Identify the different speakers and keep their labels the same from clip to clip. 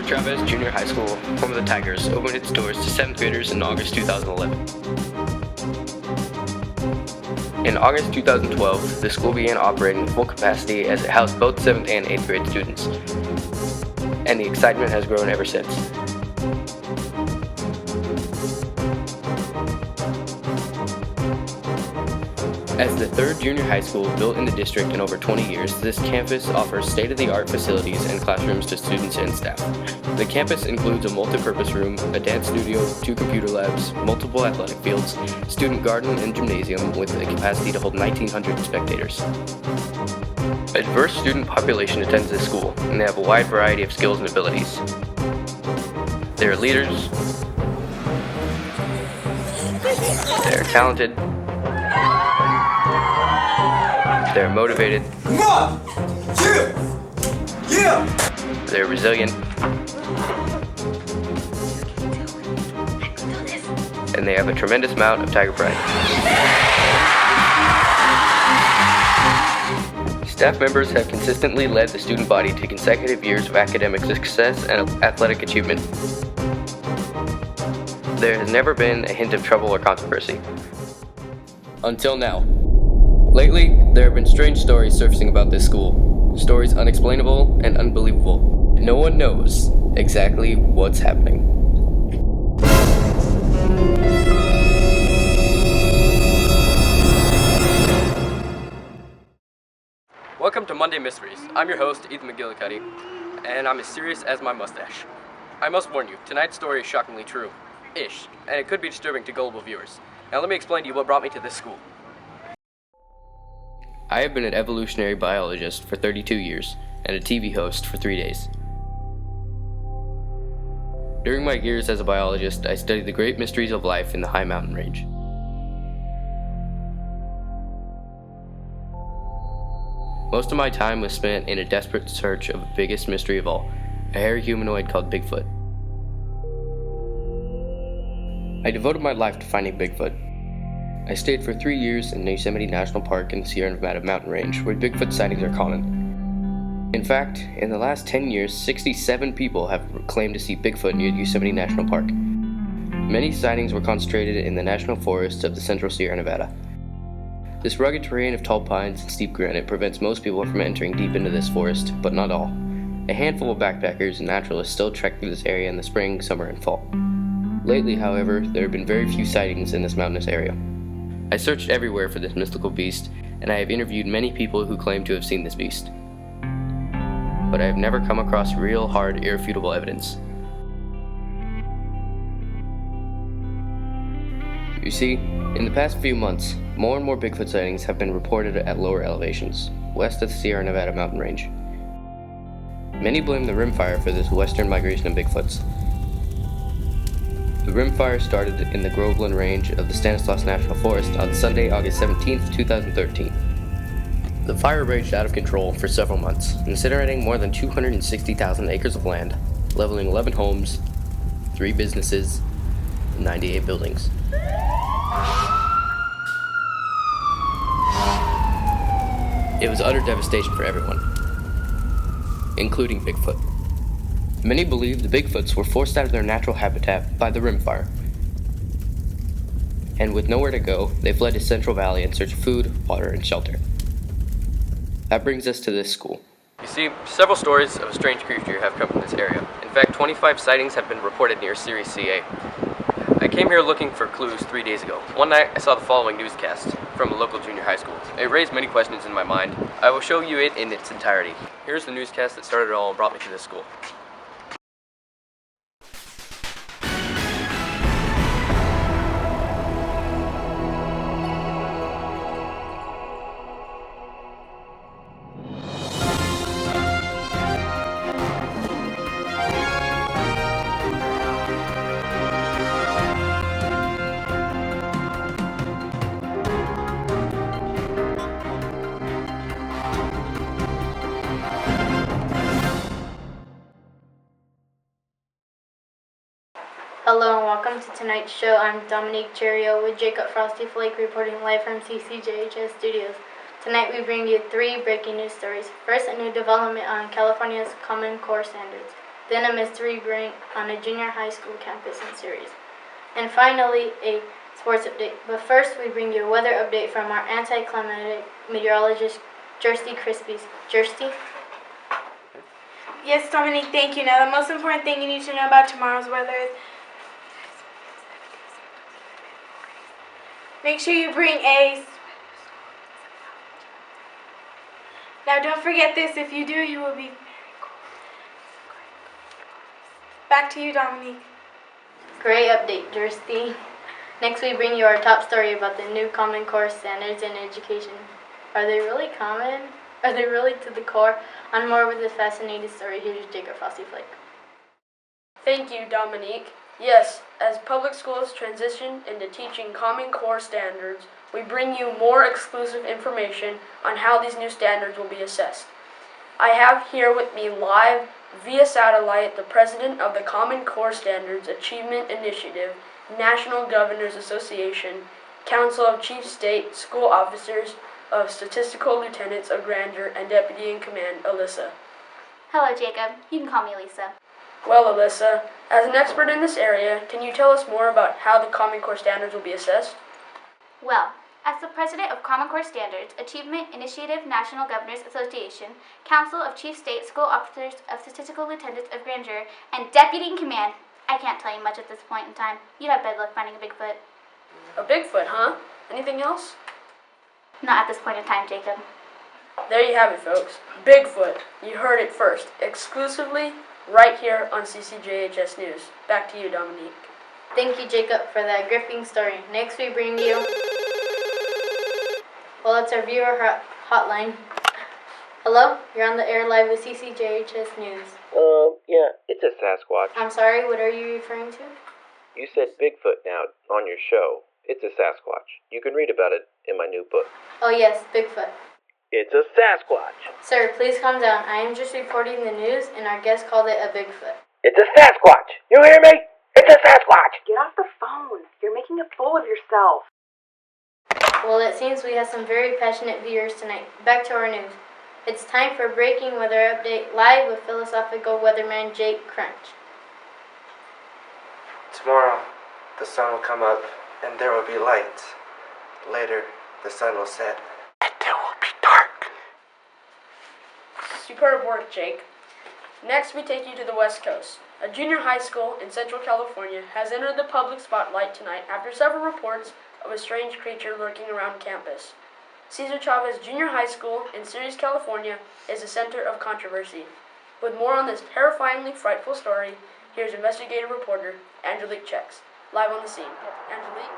Speaker 1: Chavez Junior High School, home of the Tigers, opened its doors to 7th graders in August 2011. In August 2012, the school began operating at full capacity as it housed both 7th and 8th grade students, and the excitement has grown ever since. As the third junior high school built in the district in over 20 years, this campus offers state-of-the-art facilities and classrooms to students and staff. The campus includes a multi-purpose room, a dance studio, 2 computer labs, multiple athletic fields, student garden and gymnasium with a capacity to hold 1,900 spectators. A diverse student population attends this school, and they have a wide variety of skills and abilities. They are leaders, they are talented, they're motivated, they're resilient, and they have a tremendous amount of tiger pride. Staff members have consistently led the student body to consecutive years of academic success and athletic achievement. There has never been a hint of trouble or controversy. Until now. Lately, there have been strange stories surfacing about this school. Stories unexplainable and unbelievable. No one knows exactly what's happening. Welcome to Monday Mysteries. I'm your host, Ethan McGillicuddy, and I'm as serious as my mustache. I must warn you, tonight's story is shockingly true. Ish, and it could be disturbing to gullible viewers. Now let me explain to you what brought me to this school. I have been an evolutionary biologist for 32 years and a TV host for 3 days. During my years as a biologist, I studied the great mysteries of life in the high mountain range. Most of my time was spent in a desperate search of the biggest mystery of all, a hairy humanoid called Bigfoot. I devoted my life to finding Bigfoot. I stayed for 3 years in Yosemite National Park in the Sierra Nevada mountain range, where Bigfoot sightings are common. In fact, in the last 10 years, 67 people have claimed to see Bigfoot near Yosemite National Park. Many sightings were concentrated in the national forests of the central Sierra Nevada. This rugged terrain of tall pines and steep granite prevents most people from entering deep into this forest, but not all. A handful of backpackers and naturalists still trek through this area in the spring, summer, and fall. Lately, however, there have been very few sightings in this mountainous area. I searched everywhere for this mystical beast, and I have interviewed many people who claim to have seen this beast. but I have never come across real, hard, irrefutable evidence. You see, in the past few months, more and more Bigfoot sightings have been reported at lower elevations, west of the Sierra Nevada mountain range. Many blame the rimfire for this western migration of Bigfoots. The rimfire started in the Groveland range of the Stanislaus National Forest on Sunday, August 17, 2013. The fire raged out of control for several months, incinerating more than 260,000 acres of land, leveling 11 homes, 3 businesses, and 98 buildings. It was utter devastation for everyone, including Bigfoot. Many believe the Bigfoots were forced out of their natural habitat by the rimfire, and with nowhere to go, they fled to Central Valley in search of food, water, and shelter. That brings us to this school. You see, several stories of a strange creature have come from this area. In fact, 25 sightings have been reported near Ceres, CA. I came here looking for clues 3 days ago. One night, I saw the following newscast from a local junior high school. It raised many questions in my mind. I will show you it in its entirety. Here's the newscast that started it all and brought me to this school.
Speaker 2: Hello and welcome to tonight's show. I'm Dominique Cherio with Jacob Frosty Flake reporting live from CCJHS Studios. Tonight we bring you 3 breaking news stories. First, a new development on California's Common Core standards. Then a mystery ring on a junior high school campus in Ceres. And finally, a sports update. But first, we bring you a weather update from our anti-climatic meteorologist, Kirsty Crispies. Kirsty?
Speaker 3: Yes, Dominique, thank you. Now, the most important thing you need to know about tomorrow's weather is make sure you bring a... Now, don't forget this. If you do, you will be... Back to you, Dominique.
Speaker 2: Great update, Kirsty. Next, we bring you our top story about the new Common Core standards in education. Are they really common? Are they really to the core? On more with this fascinating story, here's Jacob Frosty Flake.
Speaker 4: Thank you, Dominique. Yes, as public schools transition into teaching Common Core standards, we bring you more exclusive information on how these new standards will be assessed. I have here with me live via satellite the president of the Common Core Standards Achievement Initiative, National Governors Association, Council of Chief State School Officers of Statistical Lieutenants of Grandeur and Deputy in Command, Alyssa.
Speaker 5: Hello, Jacob. You can call me Lisa.
Speaker 4: Well, Alyssa, as an expert in this area, can you tell us more about how the Common Core standards will be assessed?
Speaker 5: Well, as the president of Common Core Standards, Achievement Initiative National Governors Association, Council of Chief State School Officers of Statistical Lieutenants of Grandeur, and Deputy in Command, I can't tell you much at this point in time. You'd have better luck finding a Bigfoot.
Speaker 4: A Bigfoot, huh? Anything else?
Speaker 5: Not at this point in time, Jacob.
Speaker 4: There you have it, folks. Bigfoot. You heard it first. Exclusively right here on CCJHS News. Back to you, Dominique.
Speaker 2: Thank you, Jacob, for that gripping story. Next, we bring you... Well, it's our viewer hotline. Hello? You're on the air live with CCJHS News.
Speaker 6: Yeah, it's a Sasquatch.
Speaker 2: I'm sorry, what are you referring to?
Speaker 6: You said Bigfoot now on your show. It's a Sasquatch. You can read about it in my new book.
Speaker 2: Oh yes, Bigfoot.
Speaker 6: It's a Sasquatch.
Speaker 2: Sir, please calm down. I am just reporting the news, and our guest called it a Bigfoot.
Speaker 6: It's a Sasquatch. You hear me? It's a Sasquatch.
Speaker 7: Get off the phone. You're making a fool of yourself.
Speaker 2: Well, it seems we have some very passionate viewers tonight. Back to our news. It's time for Breaking Weather Update live with philosophical weatherman Jake Crunch.
Speaker 8: Tomorrow, the sun will come up and there will be light. Later, the sun will set.
Speaker 6: And there will be dark.
Speaker 4: Superb work, Jake. Next, we take you to the West Coast. A junior high school in Central California has entered the public spotlight tonight after several reports of a strange creature lurking around campus. Cesar Chavez Junior High School in Ceres, California is the center of controversy. With more on this terrifyingly frightful story, here's investigative reporter Angelique Checks, live on the scene. Angelique?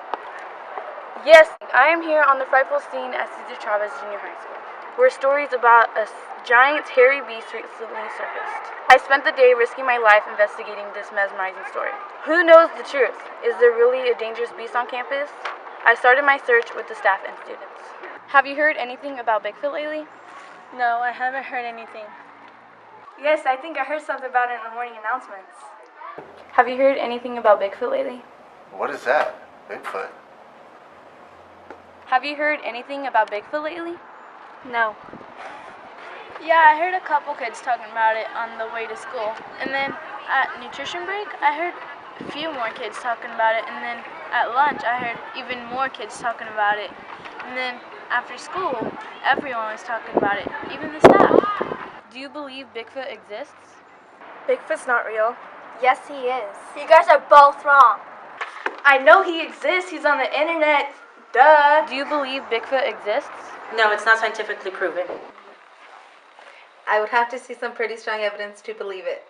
Speaker 3: Yes, I am here on the frightful scene at Cesar Chavez Junior High School, where stories about a giant hairy beast recently surfaced. I spent the day risking my life investigating this mesmerizing story. Who knows the truth? Is there really a dangerous beast on campus? I started my search with the staff and students. Have you heard anything about Bigfoot lately?
Speaker 9: No, I haven't heard anything.
Speaker 3: Yes, I think I heard something about it in the morning announcements.
Speaker 9: Have you heard anything about Bigfoot lately?
Speaker 8: What is that? Bigfoot?
Speaker 9: Have you heard anything about Bigfoot lately?
Speaker 3: No.
Speaker 9: Yeah, I heard a couple kids talking about it on the way to school. And then at nutrition break, I heard a few more kids talking about it. And then at lunch, I heard even more kids talking about it. And then after school, everyone was talking about it, even the staff. Do you believe Bigfoot exists?
Speaker 3: Bigfoot's not real.
Speaker 5: Yes, he is.
Speaker 2: You guys are both wrong.
Speaker 3: I know he exists. He's on the internet. Duh.
Speaker 9: Do you believe Bigfoot exists?
Speaker 10: No, it's not scientifically proven.
Speaker 11: I would have to see some pretty strong evidence to believe it.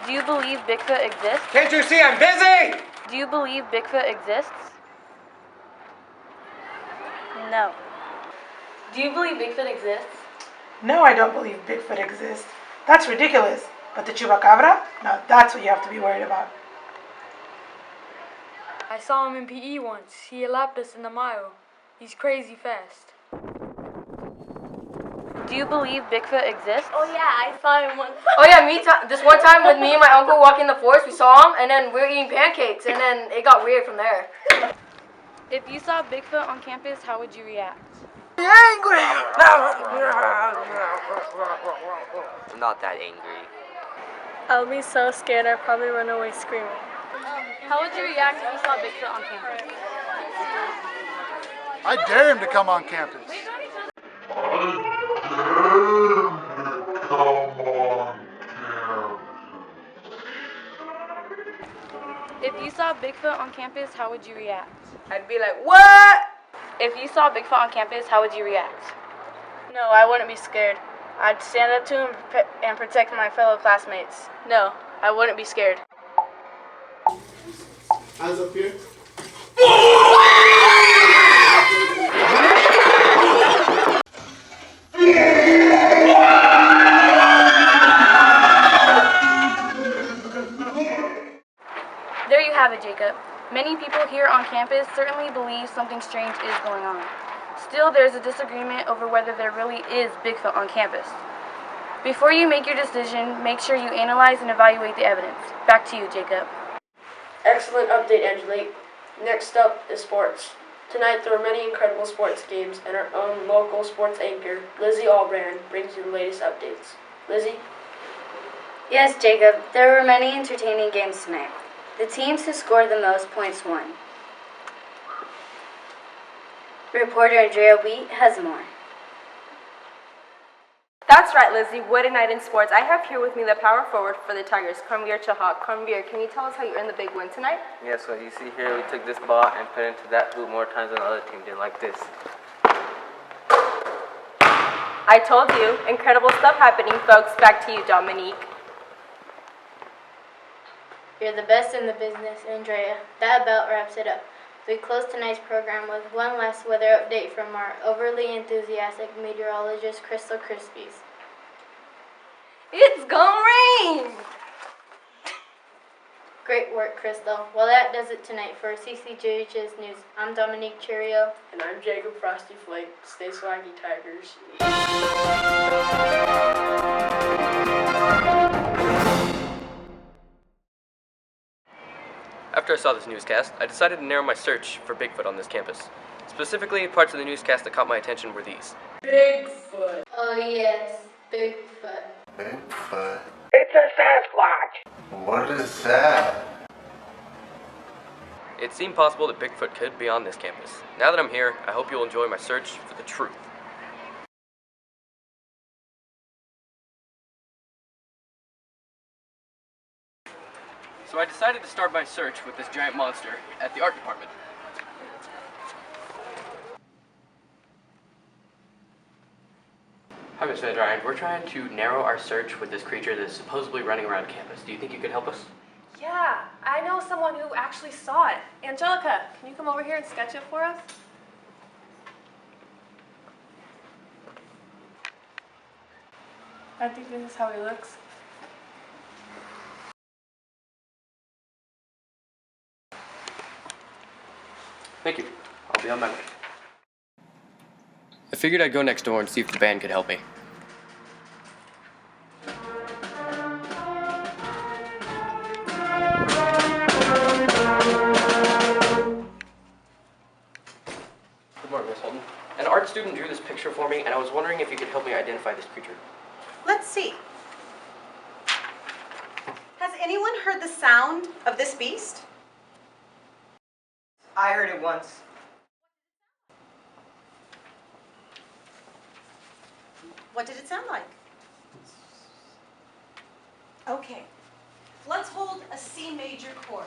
Speaker 9: Do you believe Bigfoot exists?
Speaker 8: Can't you see I'm busy?
Speaker 9: Do you believe Bigfoot exists? No.
Speaker 3: Do you believe Bigfoot exists?
Speaker 12: No, I don't believe Bigfoot exists. That's ridiculous. But the chupacabra? Now that's what you have to be worried about.
Speaker 3: I saw him in PE once. He lapped us in the mile. He's crazy fast.
Speaker 9: Do you believe Bigfoot exists?
Speaker 2: Oh yeah, I saw him once.
Speaker 4: Oh yeah, this one time with me and my uncle walking in the forest, we saw him, and then we were eating pancakes, and then it got weird from there.
Speaker 9: If you saw Bigfoot on campus, how would you react?
Speaker 8: Angry!
Speaker 1: I'm not that angry.
Speaker 9: I would be so scared I'd probably run away screaming. How would you react if you saw Bigfoot on campus?
Speaker 13: I dare him to come on campus.
Speaker 9: If you saw Bigfoot on campus, how would you react?
Speaker 3: I'd be like, what?
Speaker 9: If you saw Bigfoot on campus, how would you react?
Speaker 3: No, I wouldn't be scared. I'd stand up to him and protect my fellow classmates. No, I wouldn't be scared.
Speaker 13: Eyes up here.
Speaker 9: There you have it, Jacob. Many people here on campus certainly believe something strange is going on. Still, there's a disagreement over whether there really is Bigfoot on campus. Before you make your decision, make sure you analyze and evaluate the evidence. Back to you, Jacob.
Speaker 4: Excellent update, Angelique. Next up is sports. Tonight there are many incredible sports games, and our own local sports anchor, Lizzie Allbrand, brings you the latest updates. Lizzie?
Speaker 2: Yes, Jacob, there were many entertaining games tonight. The teams who scored the most points won. Reporter Andrea Wheat has more.
Speaker 14: That's right, Lizzie. What a night in sports. I have here with me the power forward for the Tigers, Karmveer Chahak. Karmveer, can you tell us how you earned the big win tonight?
Speaker 1: Yeah, so you see here, we took this ball and put it into that hoop more times than the other team did, like this.
Speaker 14: I told you. Incredible stuff happening, folks. Back to you, Dominique.
Speaker 2: You're the best in the business, Andrea. That about wraps it up. We close tonight's program with one last weather update from our overly enthusiastic meteorologist, Crystal Crispies.
Speaker 3: It's gonna rain!
Speaker 2: Great work, Crystal. Well, that does it tonight for CCJHS News. I'm Dominique Cheerio.
Speaker 4: And I'm Jacob Frosty Flake. Stay swaggy, Tigers.
Speaker 1: After I saw this newscast, I decided to narrow my search for Bigfoot on this campus. Specifically, parts of the newscast that caught my attention were these.
Speaker 4: Bigfoot.
Speaker 2: Oh yes, Bigfoot.
Speaker 8: Bigfoot?
Speaker 12: It's a Sasquatch!
Speaker 8: What is that?
Speaker 1: It seemed possible that Bigfoot could be on this campus. Now that I'm here, I hope you'll enjoy my search for the truth. So I decided to start my search with this giant monster at the art department. Hi, Miss Ryan. We're trying to narrow our search with this creature that's supposedly running around campus. Do you think you could help us?
Speaker 15: Yeah, I know someone who actually saw it. Angelica, can you come over here and sketch it for us? I think this is how he looks.
Speaker 1: Thank you. I'll be on my way. I figured I'd go next door and see if the band could help me. Good morning, Miss Holden. An art student drew this picture for me, and I was wondering if you could help me identify this creature.
Speaker 11: Let's see. Has anyone heard the sound of this beast?
Speaker 16: I heard it once.
Speaker 11: What did it sound like? Okay. Let's hold a C major chord.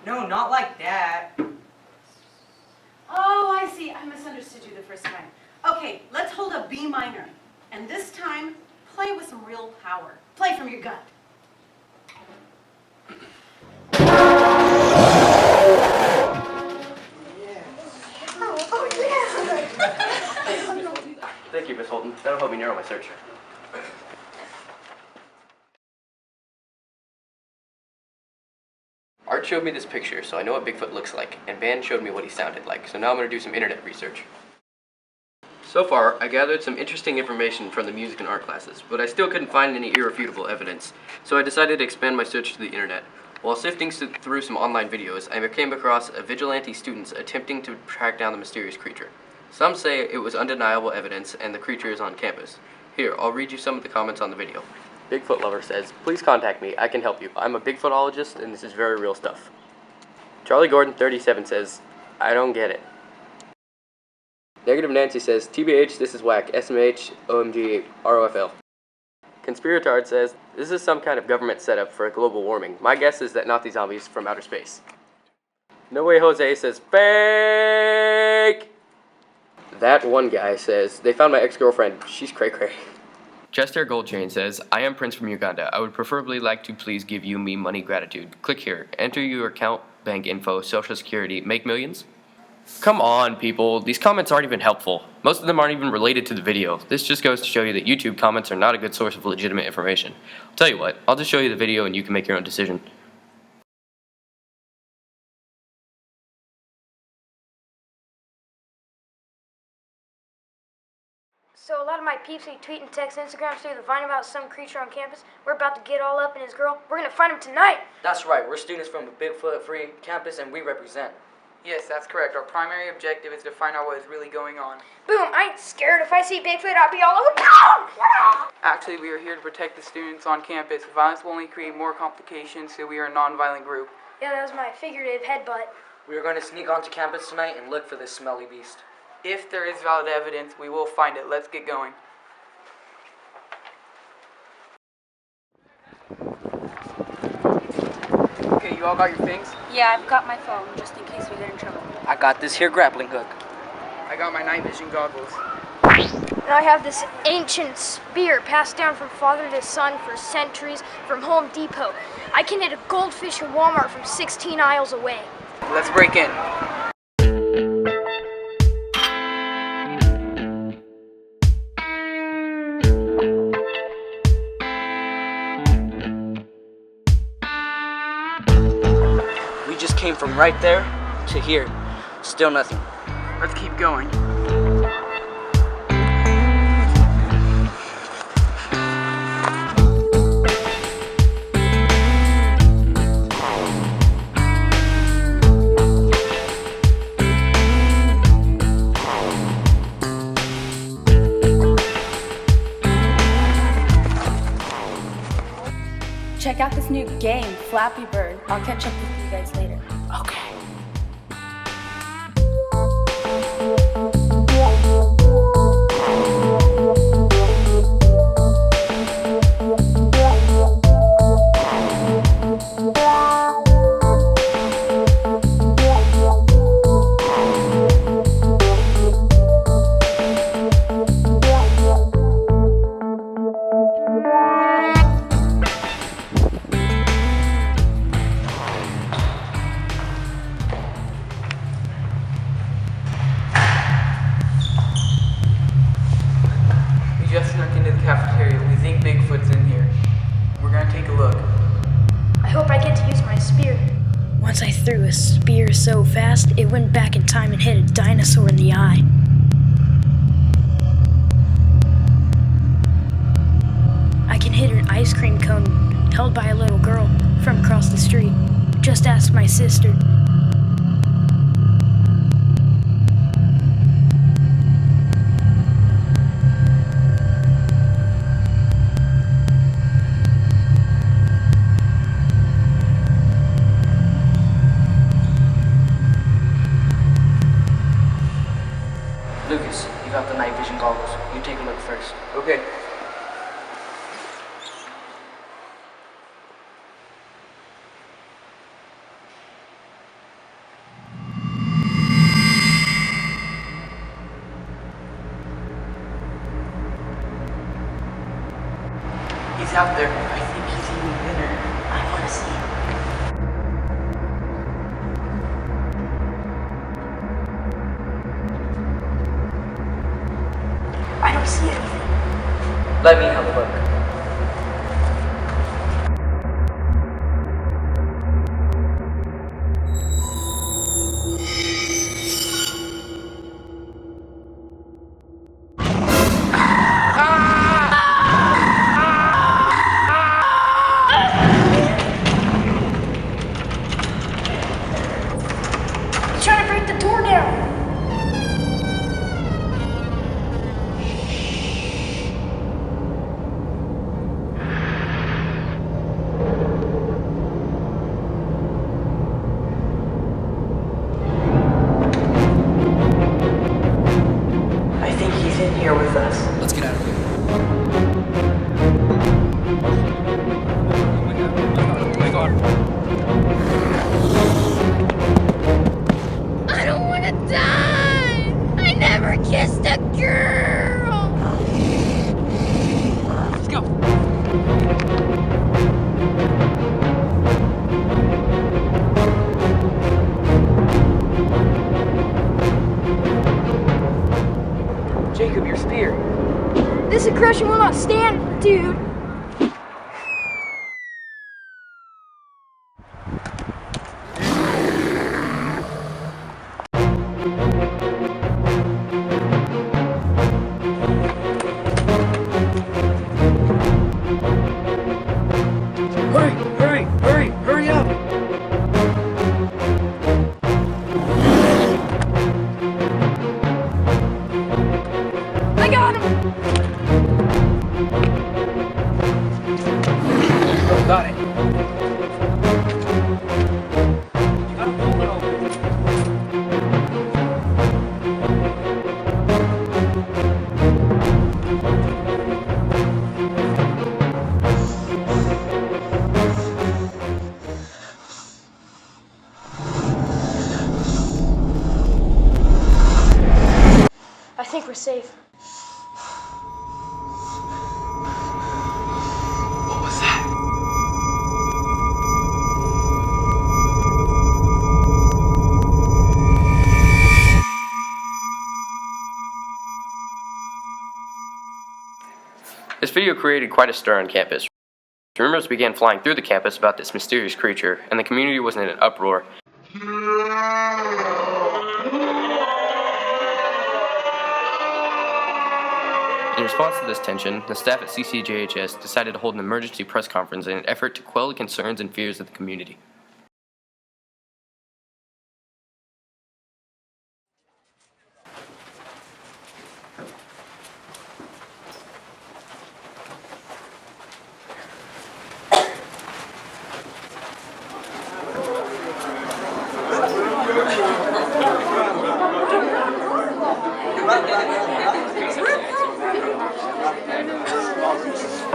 Speaker 16: No, not like that.
Speaker 11: Oh, I see. I misunderstood you the first time. Okay, let's hold a B minor. And this time, play with some real power. Play from your gut.
Speaker 1: Thank you, Miss Holden. That'll help me narrow my search. Art showed me this picture, so I know what Bigfoot looks like, and Van showed me what he sounded like, so now I'm going to do some internet research. So far, I gathered some interesting information from the music and art classes, but I still couldn't find any irrefutable evidence, so I decided to expand my search to the internet. While sifting through some online videos, I came across vigilante students attempting to track down the mysterious creature. Some say it was undeniable evidence and the creature is on campus. Here, I'll read you some of the comments on the video. Bigfoot Lover says, "Please contact me, I can help you. I'm a Bigfootologist and this is very real stuff." Charlie Gordon 37 says, "I don't get it." Negative Nancy says, "TBH, this is whack. SMH, OMG, ROFL." Conspiratard says, "This is some kind of government setup for global warming. My guess is that Nazi zombies from outer space." No Way Jose says, "Fake!" That one guy says, "They found my ex-girlfriend. She's cray-cray." Chester Goldchain says, "I am Prince from Uganda. I would preferably like to please give you me money gratitude. Click here. Enter your account, bank info, social security, make millions." Come on, people. These comments aren't even helpful. Most of them aren't even related to the video. This just goes to show you that YouTube comments are not a good source of legitimate information. I'll tell you what, I'll just show you the video and you can make your own decision.
Speaker 17: So a lot of my peeps who tweet and text Instagram say they're finding about some creature on campus. We're about to get all up in his girl. We're gonna find him tonight.
Speaker 16: That's right, we're students from a Bigfoot-free campus and we represent.
Speaker 18: Yes, that's correct. Our primary objective is to find out what is really going on.
Speaker 17: Boom, I ain't scared. If I see Bigfoot, I'll be all over town.
Speaker 18: Actually, we are here to protect the students on campus. Violence will only create more complications, so we are a non-violent group.
Speaker 17: Yeah, that was my figurative headbutt.
Speaker 16: We are going to sneak onto campus tonight and look for this smelly beast.
Speaker 18: If there is valid evidence, we will find it. Let's get going. Okay, you all got your things?
Speaker 17: Yeah, I've got my phone, just in case we get in trouble.
Speaker 16: I got this here grappling hook.
Speaker 18: I got my night vision goggles.
Speaker 17: And I have this ancient spear passed down from father to son for centuries from Home Depot. I can hit a goldfish in Walmart from 16 aisles away.
Speaker 18: Let's break in.
Speaker 16: We just came from right there to here. Still nothing.
Speaker 18: Let's keep going.
Speaker 3: Check out this new game, Flappy Bird. I'll catch up with you guys later.
Speaker 16: Okay.
Speaker 17: spear. Once I threw a spear so fast, it went back in time and hit a dinosaur in the eye. I can hit an ice cream cone held by a little girl from across the street. Just ask my sister.
Speaker 16: Lucas, you got the night vision goggles. You take a look first.
Speaker 1: Okay.
Speaker 16: He's out there. I think he's even thinner. I want to see him. I don't see anything. Let me have a look.
Speaker 17: He's trying to break the door down.
Speaker 16: I think he's in here with us.
Speaker 1: Let's get out of here.
Speaker 17: I don't want to die. I never kissed a girl.
Speaker 1: Let's go.
Speaker 16: Jacob, your spear.
Speaker 17: This aggression will not stand, dude.
Speaker 16: Hurry up!
Speaker 17: I got him.
Speaker 16: Oh, got it.
Speaker 1: You gotta pull it open.
Speaker 17: I think we're safe.
Speaker 16: What was that?
Speaker 1: This video created quite a stir on campus. Rumors began flying through the campus about this mysterious creature, and the community was in an uproar. In response to this tension, the staff at CCJHS decided to hold an emergency press conference in an effort to quell the concerns and fears of the community.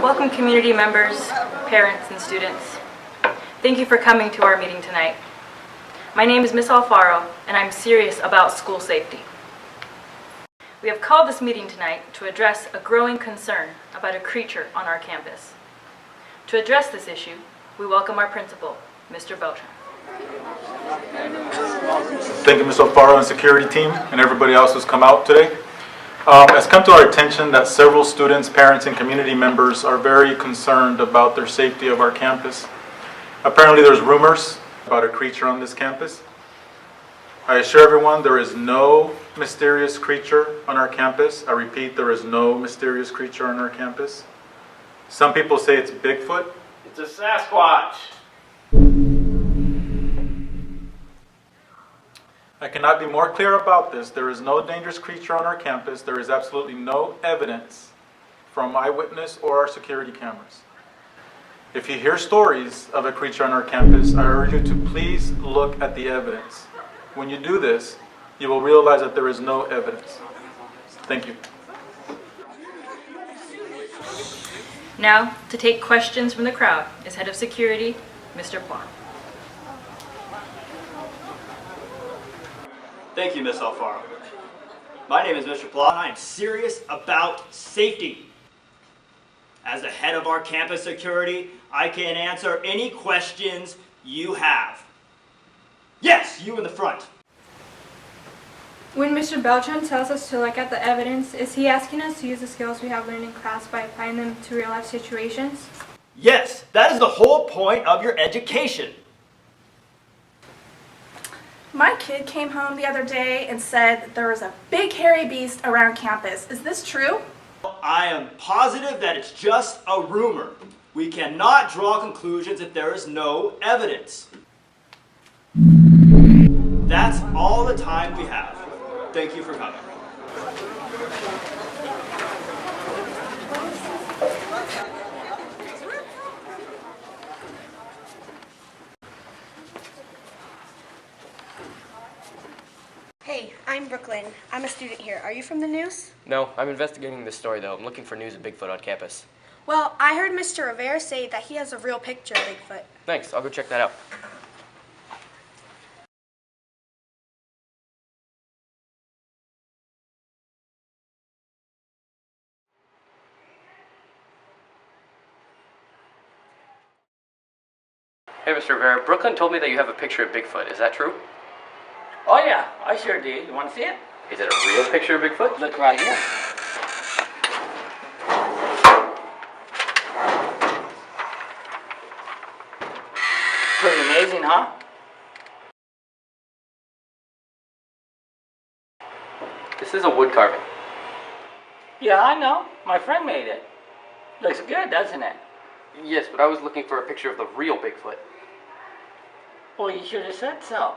Speaker 19: Welcome community members, parents, and students. Thank you for coming to our meeting tonight. My name is Miss Alfaro, and I'm serious about school safety. We have called this meeting tonight to address a growing concern about a creature on our campus. To address this issue, we welcome our principal, Mr. Beltran.
Speaker 20: Thank you, Ms. Alfaro and security team, and everybody else who's come out today. It's come to our attention that several students, parents, and community members are very concerned about their safety of our campus. Apparently there's rumors about a creature on this campus. I assure everyone there is no mysterious creature on our campus. I repeat, there is no mysterious creature on our campus. Some people say it's Bigfoot.
Speaker 21: It's a Sasquatch.
Speaker 20: I cannot be more clear about this. There is no dangerous creature on our campus. There is absolutely no evidence from eyewitness or our security cameras. If you hear stories of a creature on our campus, I urge you to please look at the evidence. When you do this, you will realize that there is no evidence. Thank you.
Speaker 19: Now, to take questions from the crowd is Head of Security, Mr. Plot.
Speaker 22: Thank you, Miss Alfaro. My name is Mr. Plot, and I am serious about safety. As the head of our campus security, I can answer any questions you have. Yes, you in the front.
Speaker 23: When Mr. Beltran tells us to look at the evidence, is he asking us to use the skills we have learned in class by applying them to real-life situations?
Speaker 22: Yes, that is the whole point of your education.
Speaker 24: My kid came home the other day and said there was a big hairy beast around campus. Is this true?
Speaker 22: I am positive that it's just a rumor. We cannot draw conclusions if there is no evidence. That's all the time we have. Thank you for coming.
Speaker 25: Hey, I'm Brooklyn. I'm a student here. Are you from the news?
Speaker 1: No, I'm investigating this story though. I'm looking for news of Bigfoot on campus.
Speaker 25: Well, I heard Mr. Rivera say that he has a real picture of Bigfoot.
Speaker 1: Thanks, I'll go check that out. Hey, Mr. Rivera, Brooklyn told me that you have a picture of Bigfoot. Is that true?
Speaker 26: Oh yeah, I sure do. You want to see it?
Speaker 1: Is it a real picture of Bigfoot?
Speaker 26: Look right here. Pretty amazing, huh?
Speaker 1: This is a wood carving.
Speaker 26: Yeah, I know. My friend made it. Looks good, doesn't it?
Speaker 1: Yes, but I was looking for a picture of the real Bigfoot.
Speaker 26: Well, you should have said so.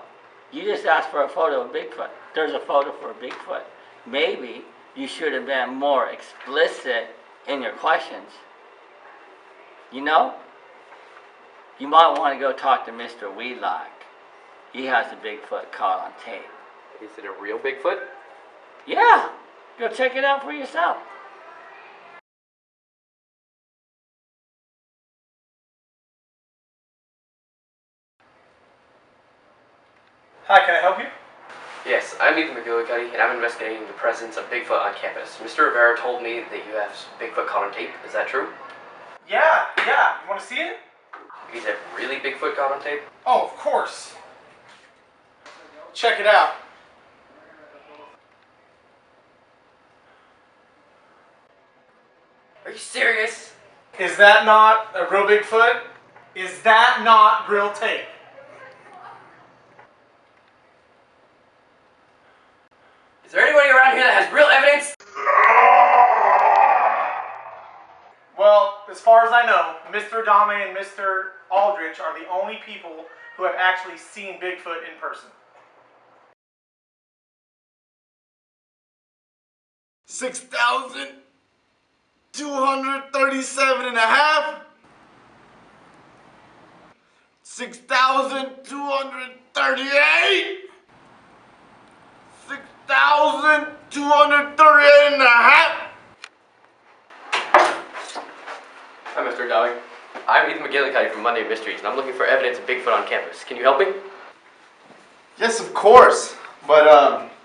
Speaker 26: You just asked for a photo of Bigfoot. There's a photo for Bigfoot. Maybe you should have been more explicit in your questions. You know, you might want to go talk to Mr. Wheelock. He has the Bigfoot caught on tape.
Speaker 1: Is it a real Bigfoot?
Speaker 26: Yeah, go check it out for yourself.
Speaker 27: Hi, can I help you?
Speaker 1: Yes, I'm Ethan McGillicuddy, and I'm investigating the presence of Bigfoot on campus. Mr. Rivera told me that you have Bigfoot caught on tape. Is that true?
Speaker 27: Yeah. You want to see it?
Speaker 1: Is it really Bigfoot caught on tape?
Speaker 27: Oh, of course. Check it out.
Speaker 1: Are you serious?
Speaker 27: Is that not a real Bigfoot? Is that not real tape?
Speaker 1: Is there anybody around here that has real evidence?
Speaker 27: Well, as far as I know, Mr. Dame and Mr. Aldrich are the only people who have actually seen Bigfoot in person.
Speaker 21: 6,237 and a half. 6,238. 6,238 and a half.
Speaker 1: Hi, Mr. Dowling. I'm Ethan McGillicuddy from Monday Mysteries, and I'm looking for evidence of Bigfoot on campus. Can you help me?
Speaker 21: Yes, of course. But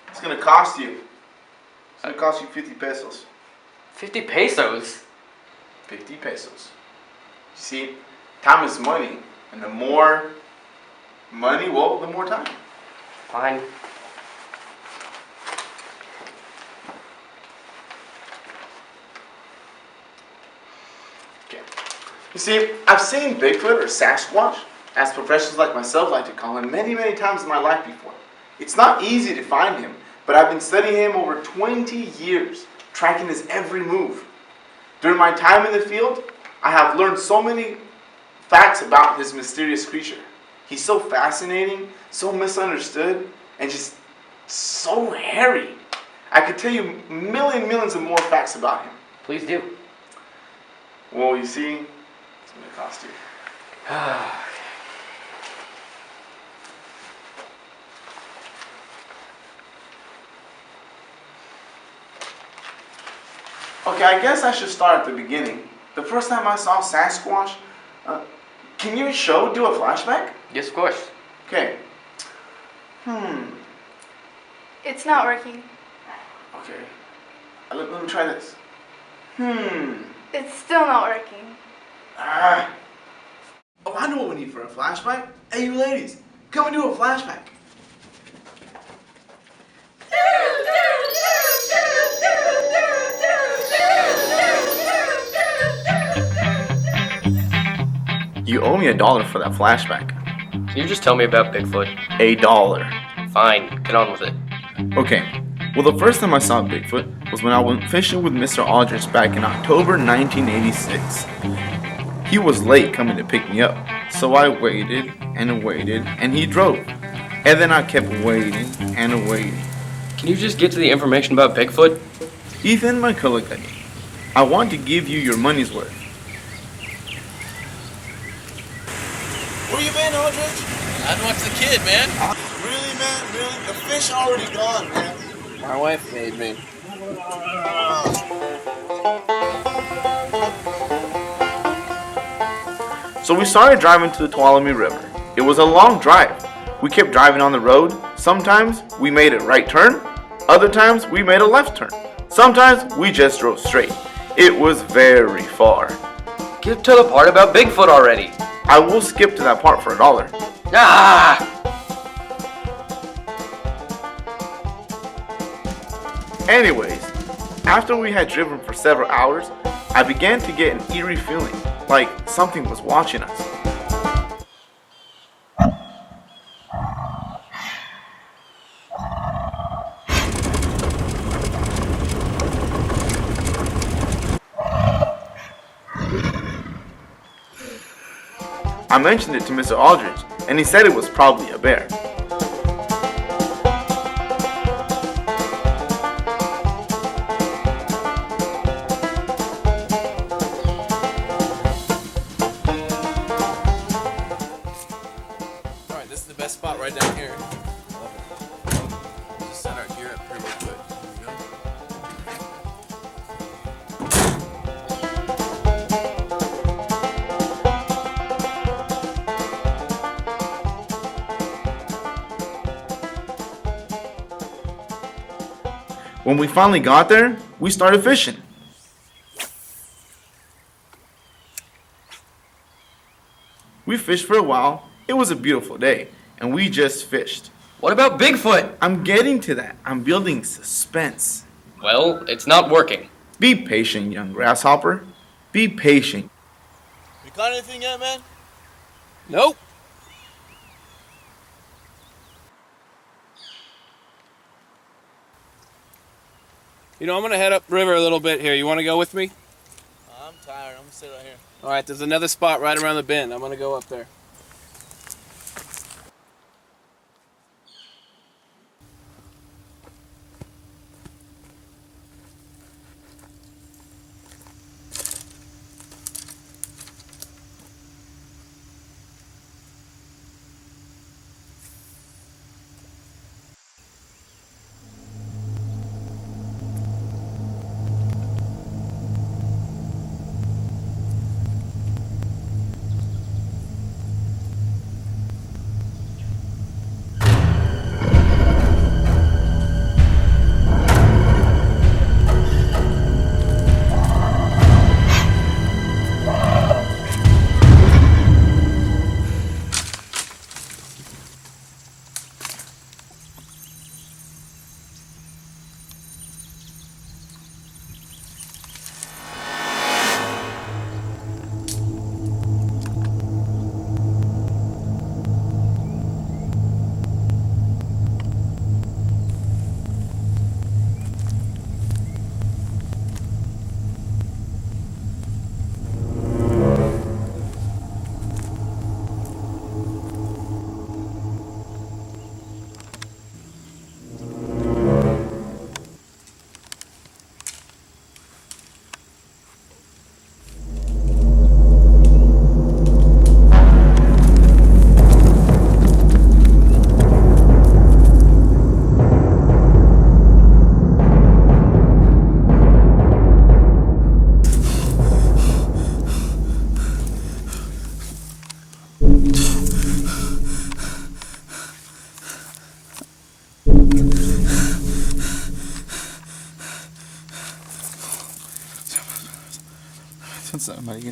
Speaker 21: it's gonna cost you. It's gonna cost you 50 pesos.
Speaker 1: 50 pesos?
Speaker 21: 50 pesos. You see, time is money. And the more money, well, the more time.
Speaker 1: Fine.
Speaker 21: Okay. You see, I've seen Bigfoot or Sasquatch as professionals like myself like to call him, many, many times in my life before. It's not easy to find him, but I've been studying him over 20 years, tracking his every move. During my time in the field, I have learned so many facts about this mysterious creature. He's so fascinating, so misunderstood, and just so hairy. I could tell you millions of more facts about him.
Speaker 1: Please do.
Speaker 21: Well, you see, it's going to cost you. Okay, I guess I should start at the beginning. The first time I saw Sasquatch, can you do a flashback?
Speaker 1: Yes, of course.
Speaker 21: Okay.
Speaker 3: It's not working.
Speaker 21: Okay. Let me try this.
Speaker 3: It's still not working.
Speaker 21: Oh, I know what we need for a flashback. Hey, you ladies, come and do a flashback. You owe me $1 for that flashback.
Speaker 1: Can you just tell me about Bigfoot?
Speaker 21: $1.
Speaker 1: Fine, get on with it.
Speaker 21: Okay. Well, the first time I saw Bigfoot was when I went fishing with Mr. Aldrich back in October 1986. He was late coming to pick me up, so I waited, and he drove. And then I kept waiting and waiting.
Speaker 1: Can you just get to the information about Bigfoot?
Speaker 21: Ethan McCullough, I want to give you your money's worth.
Speaker 5: Where you been, Aldrich? I had to watch the kid, man. Really, man? Really? The fish already gone, man. My wife made me.
Speaker 21: So we started driving to the Tuolumne River. It was a long drive. We kept driving on the road. Sometimes we made a right turn. Other times we made a left turn. Sometimes we just drove straight. It was very far.
Speaker 1: Get to the part about Bigfoot already.
Speaker 21: I will skip to that part for $1.
Speaker 1: Ah!
Speaker 21: Anyways, after we had driven for several hours, I began to get an eerie feeling, like something was watching us. I mentioned it to Mr. Aldrich, and he said it was probably a bear.
Speaker 5: Alright, this is the best spot right down here. Just set our gear up here real quick. Here we go.
Speaker 21: When we finally got there, we started fishing. We fished for a while. It was a beautiful day, and we just fished.
Speaker 1: What about Bigfoot?
Speaker 21: I'm getting to that. I'm building suspense.
Speaker 1: Well, it's not working.
Speaker 21: Be patient, young grasshopper. Be patient.
Speaker 5: You caught anything yet, man? Nope. You know, I'm going to head upriver a little bit here. You want to go with me? I'm tired. I'm going to sit right here. All right, there's another spot right around the bend. I'm going to go up there.
Speaker 21: avanza, marica.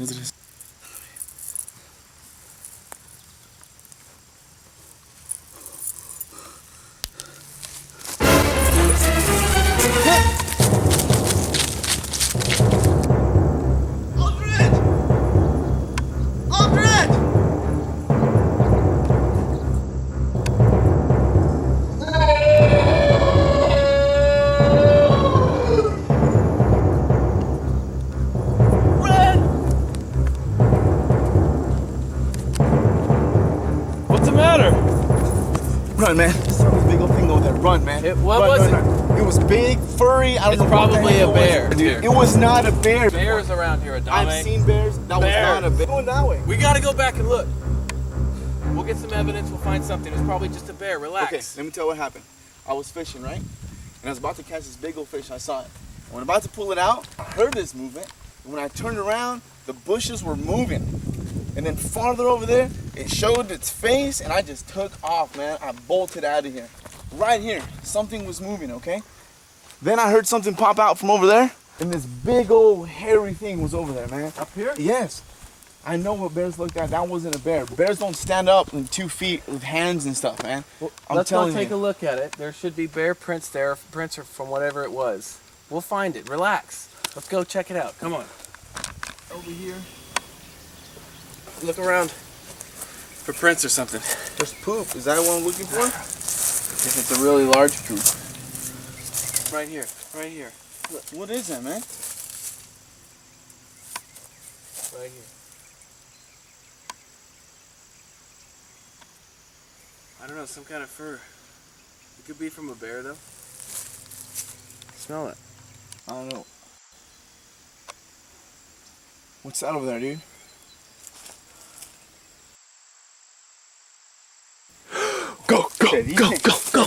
Speaker 5: What's the matter?
Speaker 21: Run, man. Saw this big old thing over there. Run, man.
Speaker 5: What was it?
Speaker 21: It was big, furry. I don't know.
Speaker 5: It's probably a bear,
Speaker 21: dude.
Speaker 5: dude.
Speaker 21: It was not a bear.
Speaker 5: Bears around here, Adame.
Speaker 21: I've seen bears. That was not a bear. Going that way.
Speaker 5: We gotta go back and look. We'll get some evidence. We'll find something. It's probably just a bear. Relax.
Speaker 21: Okay, let me tell you what happened. I was fishing, right? And I was about to catch this big old fish. I saw it. And when I'm about to pull it out, I heard this movement. And when I turned around, the bushes were moving. And then farther over there, it showed its face, and I just took off, man. I bolted out of here. Right here, something was moving, okay? Then I heard something pop out from over there, and this big old hairy thing was over there, man.
Speaker 5: Up here?
Speaker 21: Yes. I know what bears look like. That wasn't a bear. Bears don't stand up in 2 feet with hands and stuff, man.
Speaker 5: Well,
Speaker 21: I'm
Speaker 5: let's go
Speaker 21: telling
Speaker 5: take
Speaker 21: you.
Speaker 5: a look at it. There should be bear prints there. Prints are from whatever it was. We'll find it. Relax. Let's go check it out. Come on.
Speaker 21: Over here.
Speaker 5: Look around for prints or something.
Speaker 21: There's poop. Is that what I'm looking for?
Speaker 5: If it's a really large poop. Right here. Right here.
Speaker 21: What is that, man?
Speaker 5: Right here. I don't know, some kind of fur. It could be from a bear, though. Smell it.
Speaker 21: I don't know. What's that over there, dude? Go, go, go, go, go.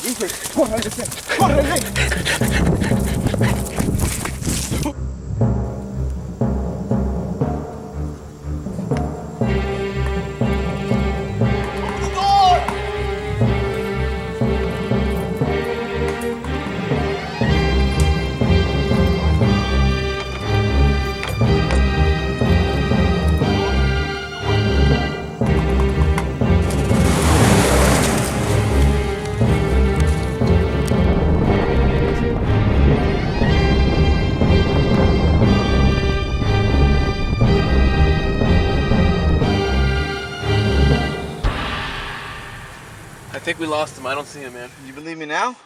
Speaker 5: I think we lost him. I don't see him, man.
Speaker 21: You believe me now?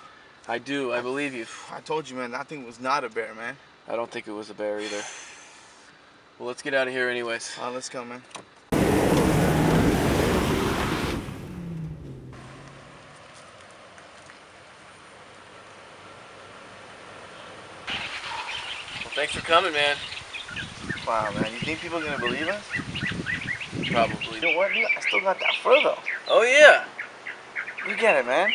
Speaker 5: I do. I believe you.
Speaker 21: I told you, man, that thing was not a bear, man.
Speaker 5: I don't think it was a bear either. Well, let's get out of here anyways.
Speaker 21: Let's go, man.
Speaker 5: Well, thanks for coming, man.
Speaker 21: Wow, man. You think people are going to believe us?
Speaker 5: Probably.
Speaker 21: You know what, dude? I still got that fur, though.
Speaker 5: Oh, yeah.
Speaker 21: You get it, man.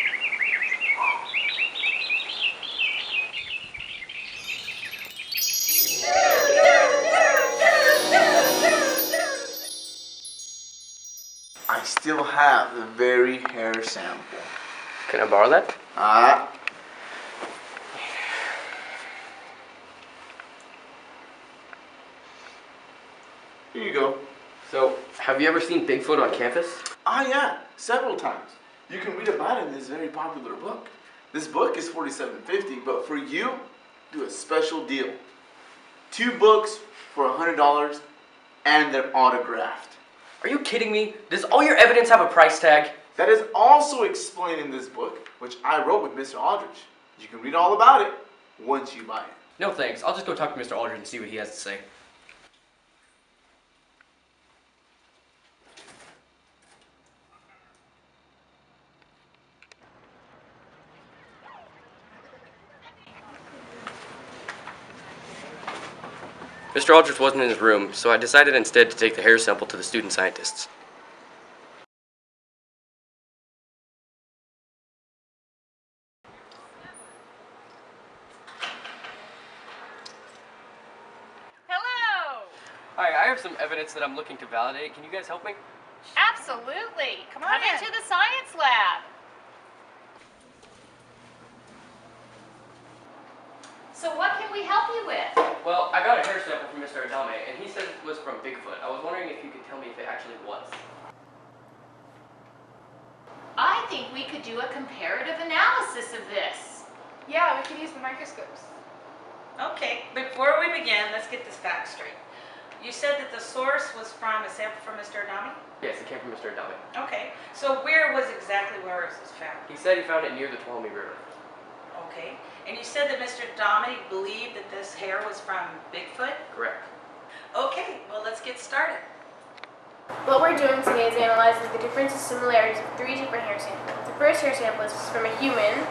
Speaker 21: I still have the very hair sample.
Speaker 1: Can I borrow that?
Speaker 21: Here you go.
Speaker 1: So, have you ever seen Bigfoot on campus?
Speaker 21: Yeah, several times. You can read about it in this very popular book. This book is $47.50, but for you, do a special deal. 2 books for $100, and they're autographed.
Speaker 1: Are you kidding me? Does all your evidence have a price tag?
Speaker 21: That is also explained in this book, which I wrote with Mr. Aldrich. You can read all about it once you buy it.
Speaker 1: No thanks. I'll just go talk to Mr. Aldrich and see what he has to say. Mr. Aldrich wasn't in his room, so I decided instead to take the hair sample to the student scientists.
Speaker 15: Hello!
Speaker 1: Hi, I have some evidence that I'm looking to validate. Can you guys help me?
Speaker 15: Absolutely. Come into the science lab. So what can we help you with?
Speaker 1: Well, I got a hair sample from Mr. Adame, and he said it was from
Speaker 4: we could do a comparative analysis of this.
Speaker 15: Yeah, we could use the microscopes.
Speaker 6: Okay, before we begin, let's get this fact straight. You said that the source was from a sample from Mr. Adami?
Speaker 1: Yes, it came from Mr. Adami.
Speaker 6: Okay, so where was this found?
Speaker 1: He said he found it near the Tuolumne River.
Speaker 6: Okay, and you said that Mr. Adami believed that this hair was from Bigfoot?
Speaker 1: Correct.
Speaker 6: Okay, well let's get started.
Speaker 2: What we're doing today is analyzing the differences and similarities of 3 different hair samples. The first hair sample is from a human,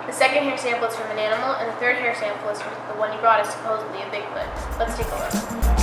Speaker 2: the second hair sample is from an animal, and the third hair sample is from the one he brought us, supposedly a Bigfoot. Let's take a look.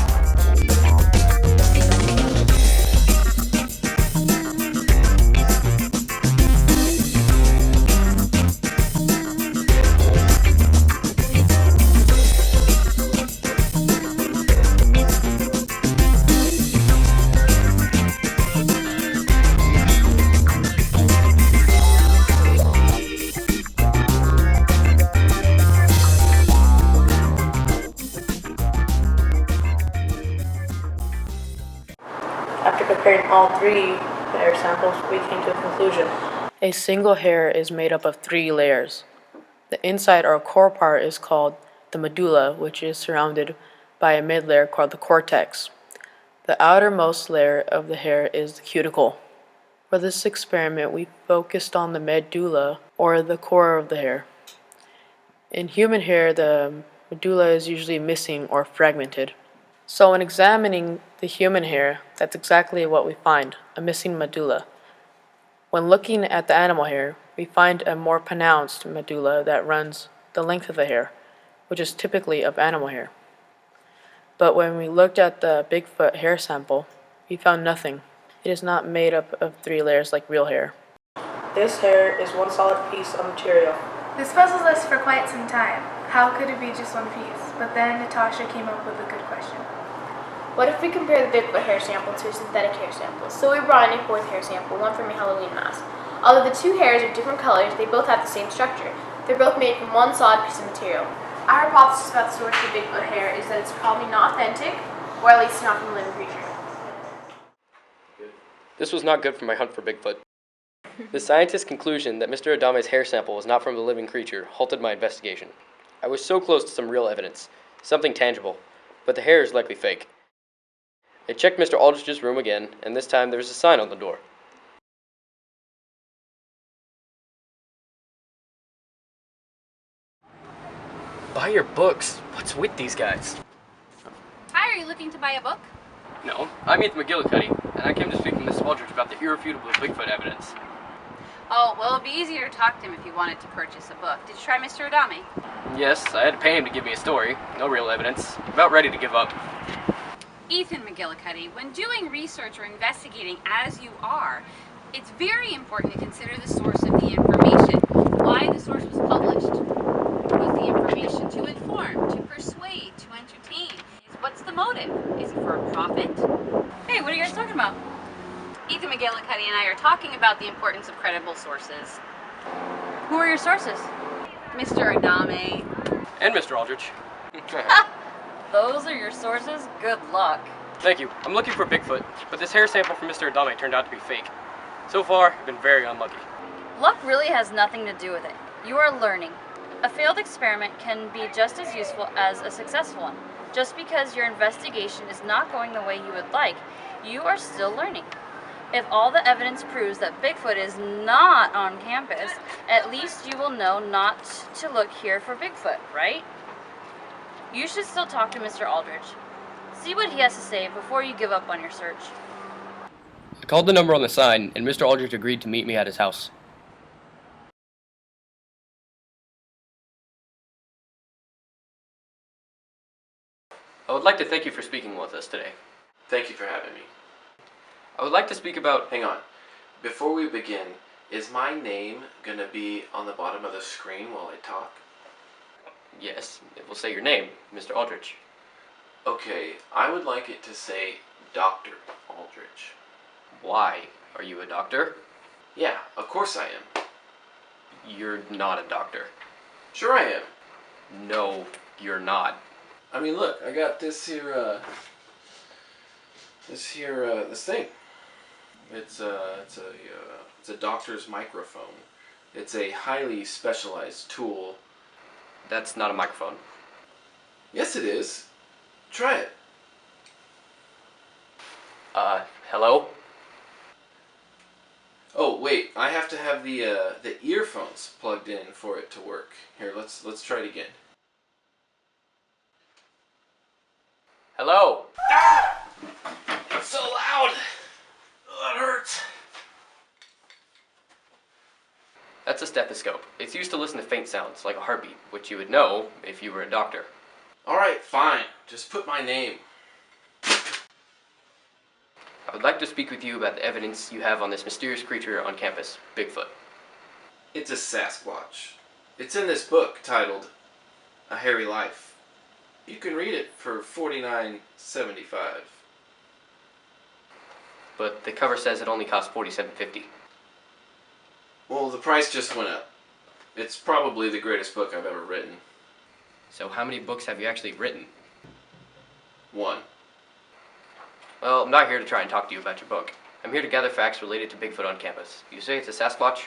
Speaker 19: After comparing all 3 hair samples, we came to a conclusion. A single hair is made up of 3 layers. The inside or core part is called the medulla, which is surrounded by a mid-layer called the cortex. The outermost layer of the hair is the cuticle. For this experiment, we focused on the medulla, or the core of the hair. In human hair, the medulla is usually missing or fragmented. So when examining the human hair, that's exactly what we find, a missing medulla. When looking at the animal hair, we find a more pronounced medulla that runs the length of the hair, which is typically of animal hair. But when we looked at the Bigfoot hair sample, we found nothing. It is not made up of 3 layers like real hair. This hair is one solid piece of material.
Speaker 23: This puzzled us for quite some time. How could it be just one piece? But then Natasha came up with a good question.
Speaker 2: What if we compare the Bigfoot hair sample to a synthetic hair sample? So we brought in a 4th hair sample, one from a Halloween mask. Although the 2 hairs are different colors, they both have the same structure. They're both made from one solid piece of material. Our hypothesis about the source of Bigfoot hair is that it's probably not authentic, or at least not from a living creature.
Speaker 1: This was not good for my hunt for Bigfoot. The scientist's conclusion that Mr. Adame's hair sample was not from a living creature halted my investigation. I was so close to some real evidence, something tangible, but the hair is likely fake. I checked Mr. Aldrich's room again, and this time there was a sign on the door. Buy your books. What's with these guys?
Speaker 7: Hi, are you looking to buy a book?
Speaker 1: No, I'm Ethan McGillicuddy, and I came to speak to Mrs. Aldrich about the irrefutable Bigfoot evidence.
Speaker 7: Oh, well, it'd be easier to talk to him if you wanted to purchase a book. Did you try Mr. Adami?
Speaker 1: Yes, I had to pay him to give me a story. No real evidence. About ready to give up.
Speaker 7: Ethan McGillicuddy, when doing research or investigating as you are, it's very important to consider the source of the information. Why the source was published. Was the information to inform, to persuade, to entertain? What's the motive? Is it for a profit? Hey, what are you guys talking about? Ethan McGillicuddy and I are talking about the importance of credible sources. Who are your sources? Mr. Adami.
Speaker 1: And Mr. Aldrich.
Speaker 7: Those are your sources? Good luck.
Speaker 1: Thank you. I'm looking for Bigfoot, but this hair sample from Mr. Adami turned out to be fake. So far, I've been very unlucky.
Speaker 9: Luck really has nothing to do with it. You are learning. A failed experiment can be just as useful as a successful one. Just because your investigation is not going the way you would like, you are still learning. If all the evidence proves that Bigfoot is not on campus, at least you will know not to look here for Bigfoot, right? You should still talk to Mr. Aldrich. See what he has to say before you give up on your search.
Speaker 1: I called the number on the sign, and Mr. Aldrich agreed to meet me at his house. I would like to thank you for speaking with us today.
Speaker 21: Thank you for having me.
Speaker 1: I would like to speak about...
Speaker 21: Hang on. Before we begin, is my name gonna be on the bottom of the screen while I talk?
Speaker 1: Yes, it will say your name, Mr. Aldrich.
Speaker 21: Okay, I would like it to say Dr. Aldrich.
Speaker 1: Why? Are you a doctor?
Speaker 21: Yeah, of course I am.
Speaker 1: You're not a doctor.
Speaker 21: Sure I am.
Speaker 1: No, you're not.
Speaker 21: I mean, look, I got this here, this thing. It's a
Speaker 5: It's a doctor's microphone. It's a highly specialized tool.
Speaker 1: That's not a microphone.
Speaker 5: Yes, it is. Try it.
Speaker 1: Hello?
Speaker 5: Oh, wait. I have to have the earphones plugged in for it to work. Here, let's try it again.
Speaker 1: Hello?
Speaker 5: Ah! It's so loud! Oh, it hurts.
Speaker 1: That's a stethoscope. It's used to listen to faint sounds, like a heartbeat, which you would know if you were a doctor.
Speaker 5: Alright, fine. Just put my name.
Speaker 1: I would like to speak with you about the evidence you have on this mysterious creature on campus, Bigfoot.
Speaker 5: It's a Sasquatch. It's in this book titled A Hairy Life. You can read it for $49.75.
Speaker 1: But the cover says it only costs $47.50.
Speaker 5: Well, the price just went up. It's probably the greatest book I've ever written.
Speaker 1: So how many books have you actually written?
Speaker 5: 1.
Speaker 1: Well, I'm not here to try and talk to you about your book. I'm here to gather facts related to Bigfoot on campus. You say it's a Sasquatch?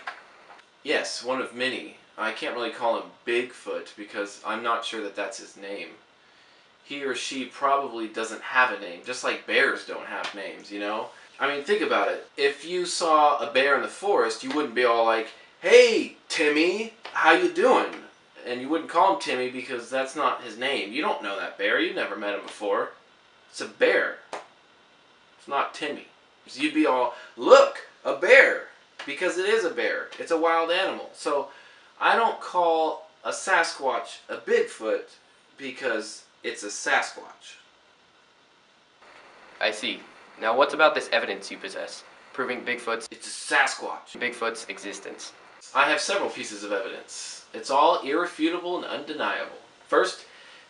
Speaker 5: Yes, one of many. I can't really call him Bigfoot because I'm not sure that that's his name. He or she probably doesn't have a name, just like bears don't have names, you know? I mean, think about it. If you saw a bear in the forest, you wouldn't be all like, "Hey, Timmy, how you doing?" And you wouldn't call him Timmy because that's not his name. You don't know that bear. You've never met him before. It's a bear. It's not Timmy. So you'd be all, "Look, a bear," because it is a bear. It's a wild animal. So I don't call a Sasquatch a Bigfoot because it's a Sasquatch.
Speaker 1: I see. Now what's about this evidence you possess, proving Bigfoot's existence?
Speaker 5: I have several pieces of evidence. It's all irrefutable and undeniable. First,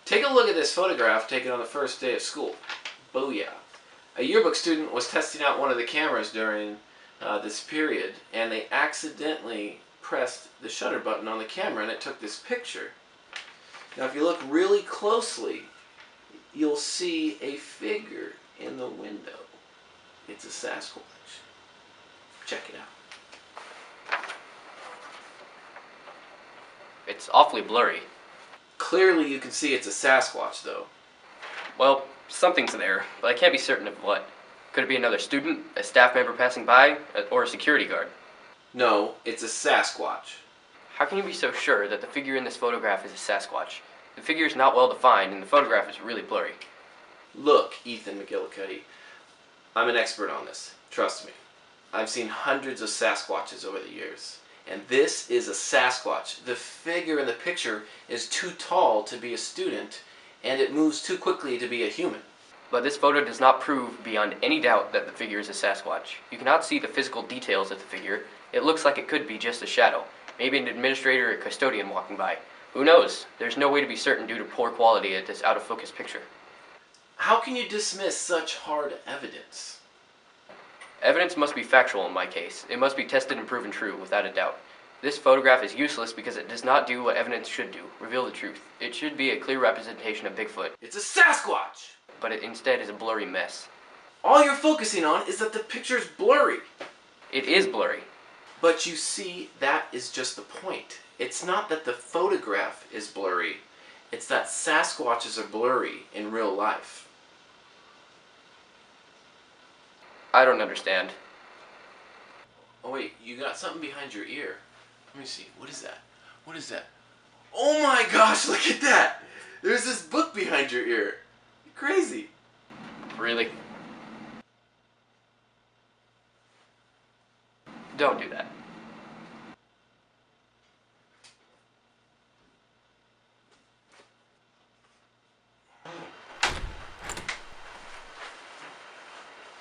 Speaker 5: take a look at this photograph taken on the first day of school. Booyah. A yearbook student was testing out one of the cameras during this period, and they accidentally pressed the shutter button on the camera and it took this picture. Now if you look really closely, you'll see a figure in the window. It's a Sasquatch. Check it out.
Speaker 1: It's awfully blurry.
Speaker 5: Clearly you can see it's a Sasquatch though.
Speaker 1: Well, something's there, but I can't be certain of what. Could it be another student, a staff member passing by, or a security guard?
Speaker 5: No, it's a Sasquatch.
Speaker 1: How can you be so sure that the figure in this photograph is a Sasquatch? The figure is not well defined and the photograph is really blurry.
Speaker 5: Look, Ethan McGillicuddy, I'm an expert on this. Trust me. I've seen hundreds of Sasquatches over the years. And this is a Sasquatch. The figure in the picture is too tall to be a student, and it moves too quickly to be a human.
Speaker 1: But this photo does not prove beyond any doubt that the figure is a Sasquatch. You cannot see the physical details of the figure. It looks like it could be just a shadow. Maybe an administrator or custodian walking by. Who knows? There's no way to be certain due to poor quality of this out-of-focus picture.
Speaker 5: How can you dismiss such hard evidence?
Speaker 1: Evidence must be factual in my case. It must be tested and proven true, without a doubt. This photograph is useless because it does not do what evidence should do, reveal the truth. It should be a clear representation of Bigfoot.
Speaker 5: It's a Sasquatch!
Speaker 1: But it instead is a blurry mess.
Speaker 5: All you're focusing on is that the picture's blurry.
Speaker 1: It is blurry.
Speaker 5: But you see, that is just the point. It's not that the photograph is blurry. It's that Sasquatches are blurry in real life.
Speaker 1: I don't understand.
Speaker 5: Oh wait, you got something behind your ear. Let me see. What is that? What is that? Oh my gosh, look at that! There's this book behind your ear. You're crazy.
Speaker 1: Really? Don't do that.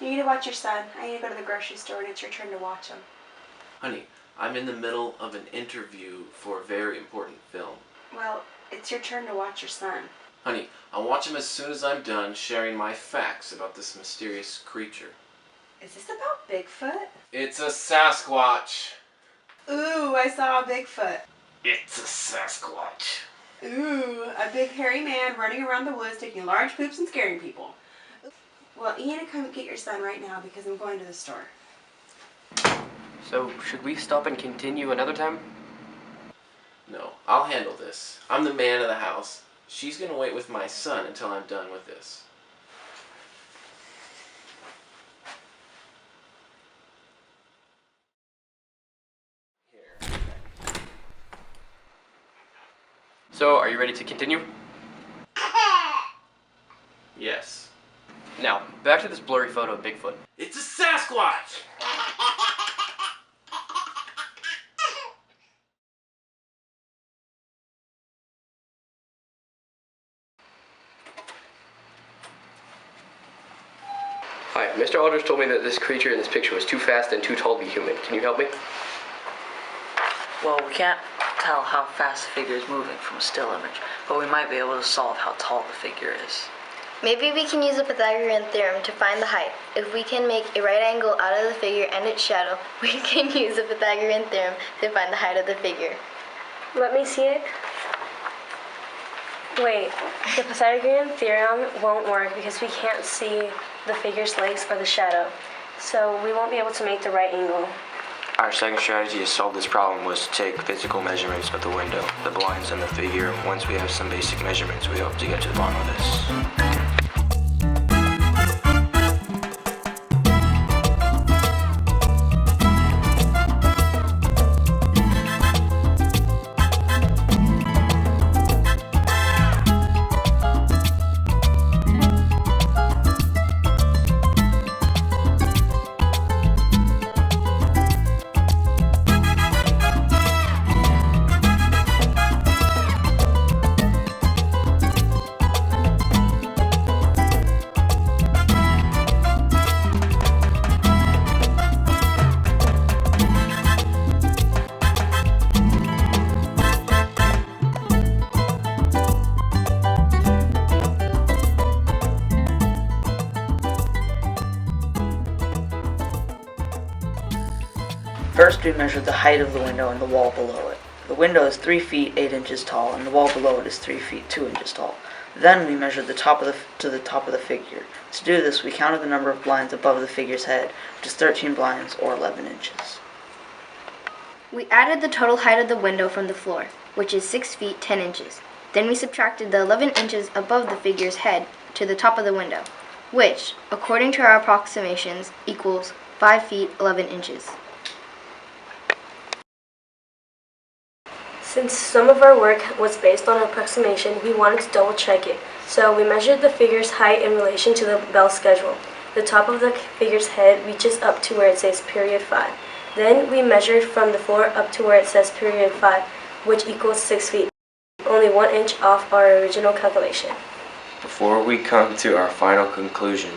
Speaker 25: You need to watch your son. I need to go to the grocery store and it's your turn to watch him.
Speaker 5: Honey, I'm in the middle of an interview for a very important film.
Speaker 25: Well, it's your turn to watch your son.
Speaker 5: Honey, I'll watch him as soon as I'm done sharing my facts about this mysterious creature.
Speaker 25: Is this about Bigfoot?
Speaker 5: It's a Sasquatch.
Speaker 25: Ooh, I saw a Bigfoot.
Speaker 5: It's a Sasquatch.
Speaker 25: Ooh, a big hairy man running around the woods taking large poops and scaring people. Well, you need to come get your son right now because I'm going to the store.
Speaker 1: So, should we stop and continue another time?
Speaker 5: No, I'll handle this. I'm the man of the house. She's gonna wait with my son until I'm done with this.
Speaker 1: So, are you ready to continue?
Speaker 5: Yes.
Speaker 1: Now, back to this blurry photo of Bigfoot.
Speaker 5: It's a Sasquatch!
Speaker 1: Hi, Mr. Aldrich told me that this creature in this picture was too fast and too tall to be human. Can you help me?
Speaker 8: Well, we can't tell how fast the figure is moving from a still image, but we might be able to solve how tall the figure is.
Speaker 2: Maybe we can use a Pythagorean theorem to find the height. If we can make a right angle out of the figure and its shadow, we can use a Pythagorean theorem to find the height of the figure.
Speaker 25: Let me see it. Wait, the Pythagorean theorem won't work because we can't see the figure's legs or the shadow. So we won't be able to make the right angle.
Speaker 16: Our second strategy to solve this problem was to take physical measurements of the window, the blinds, and the figure. Once we have some basic measurements, we hope to get to the bottom of this.
Speaker 8: First, we measured the height of the window and the wall below it. The window is 3 feet 8 inches tall, and the wall below it is 3 feet 2 inches tall. Then we measured the top to the top of the figure. To do this, we counted the number of blinds above the figure's head, which is 13 blinds or 11 inches.
Speaker 2: We added the total height of the window from the floor, which is 6 feet 10 inches. Then we subtracted the 11 inches above the figure's head to the top of the window, which, according to our approximations, equals 5 feet 11 inches.
Speaker 25: Since some of our work was based on approximation, we wanted to double check it. So we measured the figure's height in relation to the bell schedule. The top of the figure's head reaches up to where it says period 5. Then we measured from the floor up to where it says period 5, which equals 6 feet, only 1 inch off our original calculation.
Speaker 16: Before we come to our final conclusion,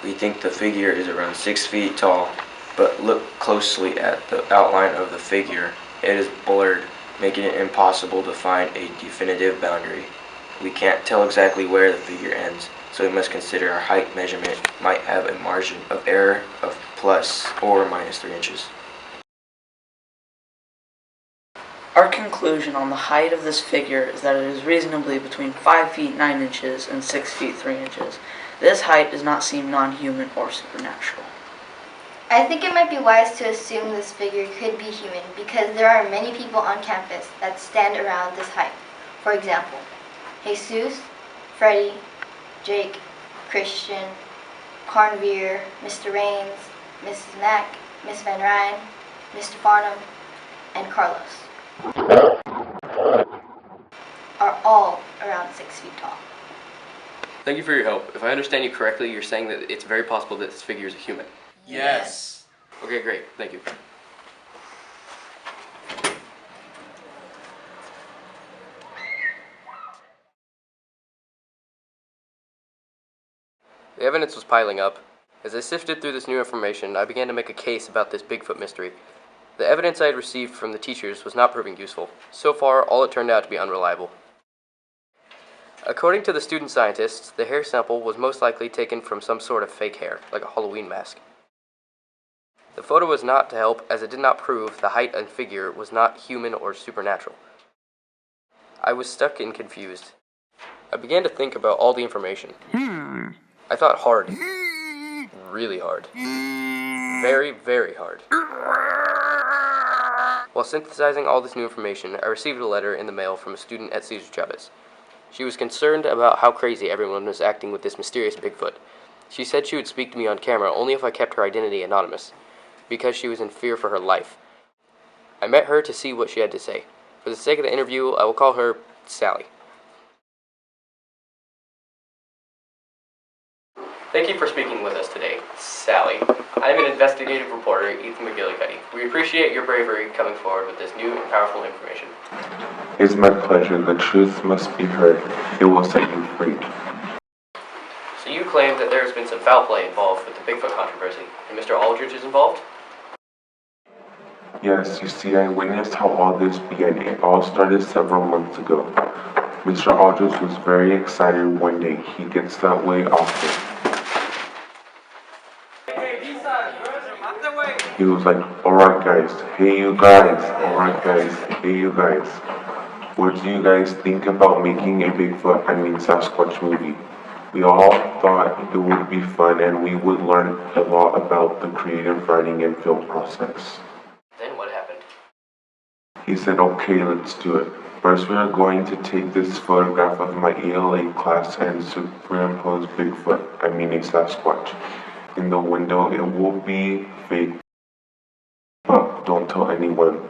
Speaker 16: we think the figure is around 6 feet tall, but look closely at the outline of the figure. It is blurred, making it impossible to find a definitive boundary. We can't tell exactly where the figure ends, so we must consider our height measurement might have a margin of error of plus or minus 3 inches.
Speaker 8: Our conclusion on the height of this figure is that it is reasonably between 5 feet 9 inches and 6 feet 3 inches. This height does not seem non-human or supernatural.
Speaker 2: I think it might be wise to assume this figure could be human because there are many people on campus that stand around this height. For example, Jesus, Freddie, Jake, Christian, Carnveer, Mr. Raines, Mrs. Mack, Miss Van Ryn, Mr. Farnham, and Carlos are all around 6 feet tall.
Speaker 1: Thank you for your help. If I understand you correctly, you're saying that it's very possible that this figure is a human.
Speaker 5: Yes.
Speaker 1: Okay, great. Thank you. The evidence was piling up. As I sifted through this new information, I began to make a case about this Bigfoot mystery. The evidence I had received from the teachers was not proving useful. So far, all it turned out to be unreliable. According to the student scientists, the hair sample was most likely taken from some sort of fake hair, like a Halloween mask. The photo was not to help, as it did not prove the height and figure was not human or supernatural. I was stuck and confused. I began to think about all the information. I thought hard. Really hard. Very, very hard. While synthesizing all this new information, I received a letter in the mail from a student at Cesar Chavez. She was concerned about how crazy everyone was acting with this mysterious Bigfoot. She said she would speak to me on camera only if I kept her identity anonymous, because she was in fear for her life. I met her to see what she had to say. For the sake of the interview, I will call her Sally. Thank you for speaking with us today, Sally. I am an investigative reporter, Ethan McGillicuddy. We appreciate your bravery coming forward with this new and powerful information.
Speaker 10: It's my pleasure. The truth must be heard. It will set you free.
Speaker 1: So you claim that there has been some foul play involved with the Bigfoot controversy, and Mr. Aldrich is involved?
Speaker 10: Yes, you see, I witnessed how all this began. It all started several months ago. Mr. Aldrich was very excited one day. He gets that way often. He was like, alright guys, hey you guys, alright guys, hey you guys. What do you guys think about making a Bigfoot, Sasquatch movie? We all thought it would be fun and we would learn a lot about the creative writing and film process.
Speaker 1: Then what happened?
Speaker 10: He said, okay, let's do it. First we are going to take this photograph of my ELA class and superimpose Bigfoot, a Sasquatch. In the window, it will be fake. But don't tell anyone.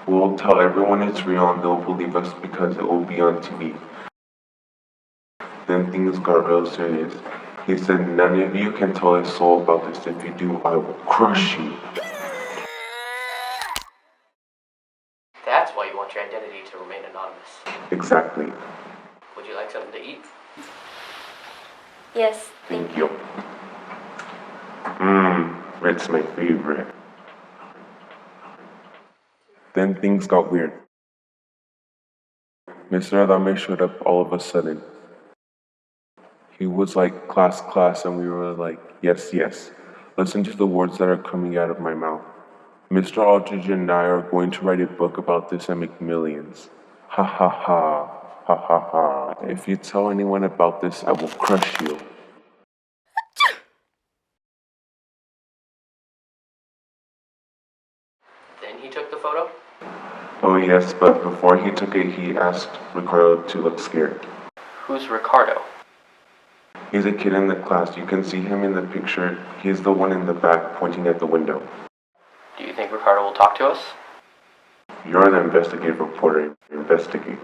Speaker 10: We'll tell everyone it's real and they'll believe us because it will be on TV. Then things got real serious. He said, none of you can tell a soul about this. If you do, I will crush you.
Speaker 1: That's why you want your identity to remain anonymous.
Speaker 10: Exactly.
Speaker 1: Would you like something to eat?
Speaker 25: Yes.
Speaker 10: Thank you. It's my favorite. Then things got weird. Mr. Adame showed up all of a sudden. He was like, class, and we were like, yes. Listen to the words that are coming out of my mouth. Mr. Aldridge and I are going to write a book about this and make millions. Ha ha ha, ha ha ha. If you tell anyone about this, I will crush you.
Speaker 1: Then he took the photo?
Speaker 10: Oh yes, but before he took it, he asked Ricardo to look scared.
Speaker 1: Who's Ricardo?
Speaker 10: He's a kid in the class. You can see him in the picture. He's the one in the back pointing at the window.
Speaker 1: Do you think Ricardo will talk to us?
Speaker 10: You're an investigative reporter. Investigate.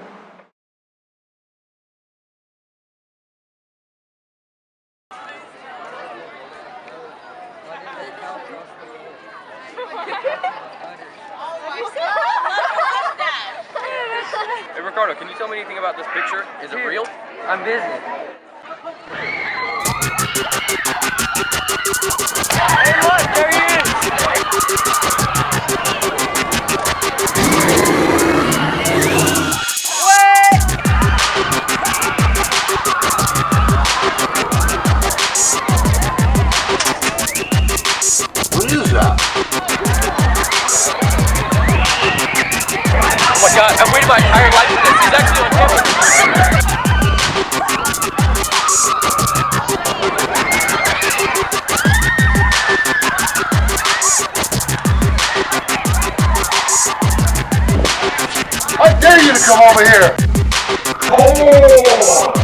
Speaker 1: Hey Ricardo, can you tell me anything about this picture? Is it real?
Speaker 11: I'm busy. Hey look, there he is!
Speaker 12: What is that?
Speaker 1: Oh my god, I've waited my entire life for this. He's actually on camera.
Speaker 12: I dare you to come over here! Oh!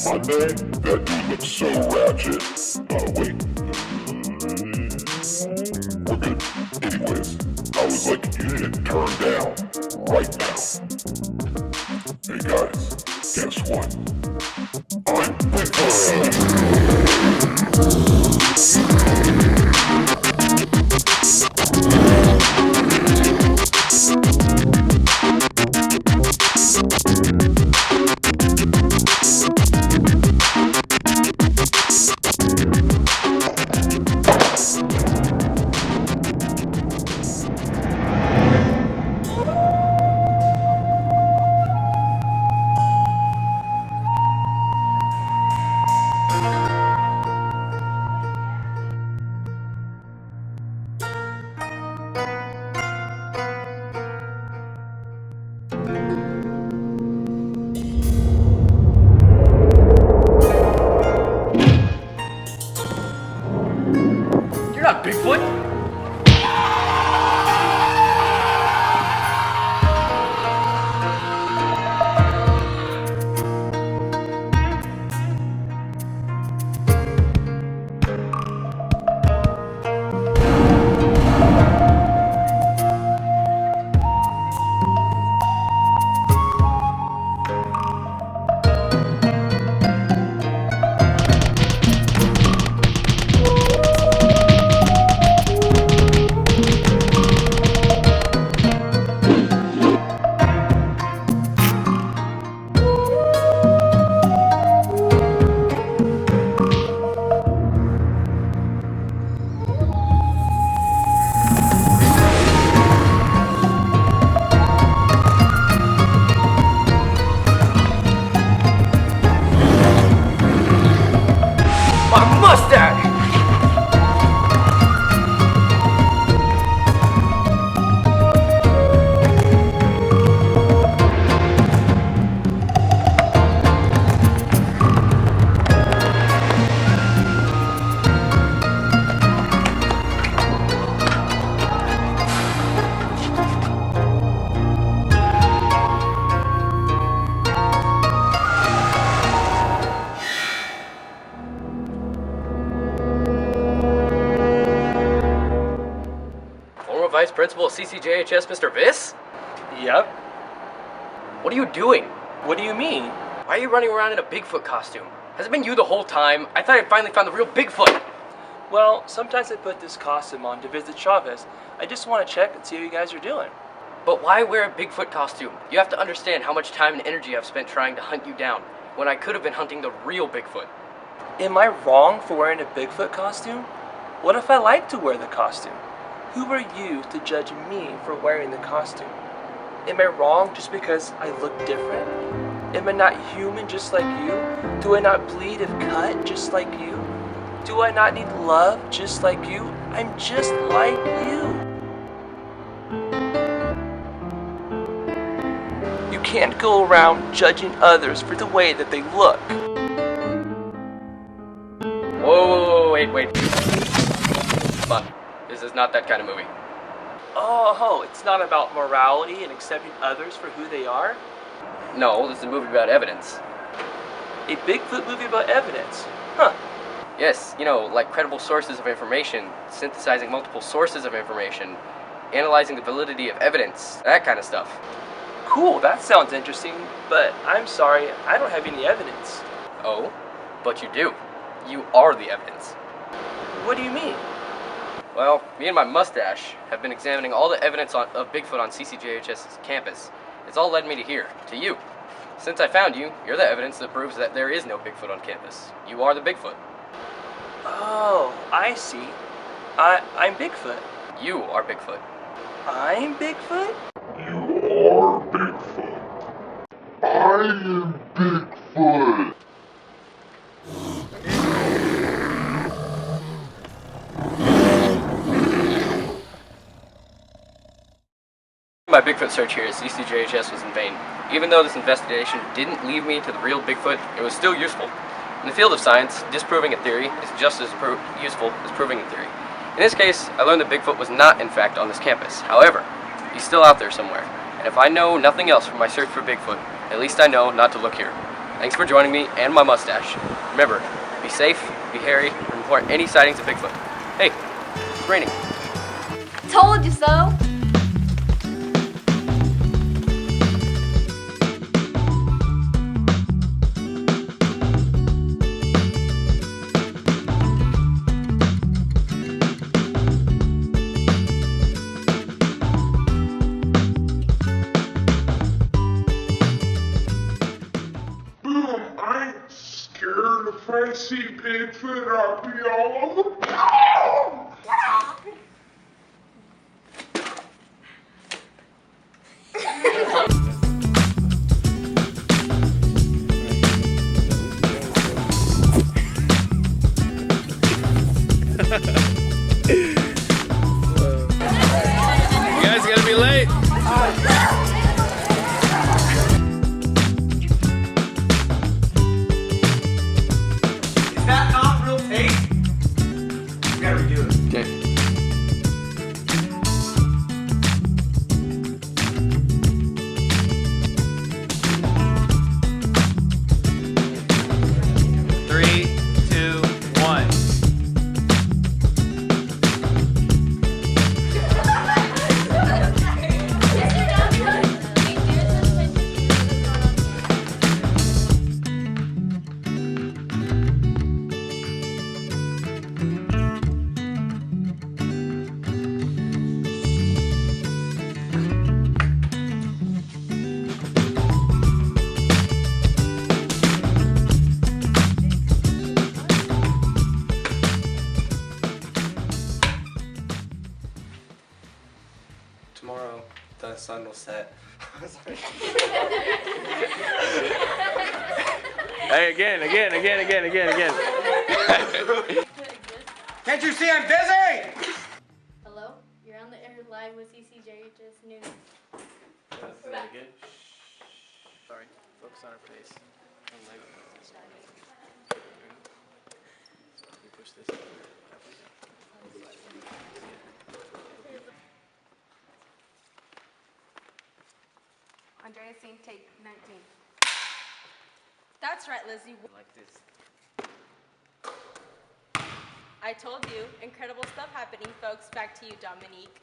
Speaker 13: Monday? That dude looks so ratchet. Wait. We're good. Anyways, I was like, you need to turn down right now. Hey guys, guess what? I'm Bigfoot!
Speaker 1: principal at CCJHS, Mr. Viss?
Speaker 14: Yep.
Speaker 1: What are you doing?
Speaker 14: What do you mean?
Speaker 1: Why are you running around in a Bigfoot costume? Has it been you the whole time? I thought I finally found the real Bigfoot.
Speaker 14: Well, sometimes I put this costume on to visit Chavez. I just want to check and see how you guys are doing.
Speaker 1: But why wear a Bigfoot costume? You have to understand how much time and energy I've spent trying to hunt you down, when I could have been hunting the real Bigfoot.
Speaker 14: Am I wrong for wearing a Bigfoot costume? What if I like to wear the costume? Who are you to judge me for wearing the costume? Am I wrong just because I look different? Am I not human just like you? Do I not bleed if cut just like you? Do I not need love just like you? I'm just like you. You can't go around judging others for the way that they look.
Speaker 1: Whoa, wait. Come on, this is not that kind of movie.
Speaker 14: Oh, it's not about morality and accepting others for who they are?
Speaker 1: No, this is a movie about evidence.
Speaker 14: A Bigfoot movie about evidence? Huh.
Speaker 1: Yes, like credible sources of information, synthesizing multiple sources of information, analyzing the validity of evidence, that kind of stuff.
Speaker 14: Cool, that sounds interesting, but I'm sorry, I don't have any evidence.
Speaker 1: Oh, but you do. You are the evidence.
Speaker 14: What do you mean?
Speaker 1: Well, me and my mustache have been examining all the evidence of Bigfoot on CCJHS's campus. It's all led me to here, to you. Since I found you, you're the evidence that proves that there is no Bigfoot on campus. You are the Bigfoot.
Speaker 14: Oh, I see. I'm Bigfoot.
Speaker 1: You are Bigfoot.
Speaker 14: I'm Bigfoot?
Speaker 13: You are Bigfoot. I am Bigfoot.
Speaker 1: My Bigfoot search here at CCJHS was in vain. Even though this investigation didn't lead me to the real Bigfoot, it was still useful. In the field of science, disproving a theory is just as useful as proving a theory. In this case, I learned that Bigfoot was not, in fact, on this campus. However, he's still out there somewhere. And if I know nothing else from my search for Bigfoot, at least I know not to look here. Thanks for joining me and my mustache. Remember, be safe, be hairy, and report any sightings of Bigfoot. Hey, it's raining.
Speaker 2: Told you so.
Speaker 13: If I see Bigfoot, I'll be all over the
Speaker 17: You guys gotta be late.
Speaker 18: Tomorrow, the sun will set.
Speaker 17: Hey, again.
Speaker 11: Can't you see I'm busy?
Speaker 2: Hello? You're on the air live with CCJHS News.
Speaker 1: Is that good? Sorry, focus on her face. Push this.
Speaker 15: Andrea, scene take 19.
Speaker 20: That's right, Lizzie.
Speaker 1: Like this.
Speaker 20: I told you, incredible stuff happening, folks. Back to you, Dominique.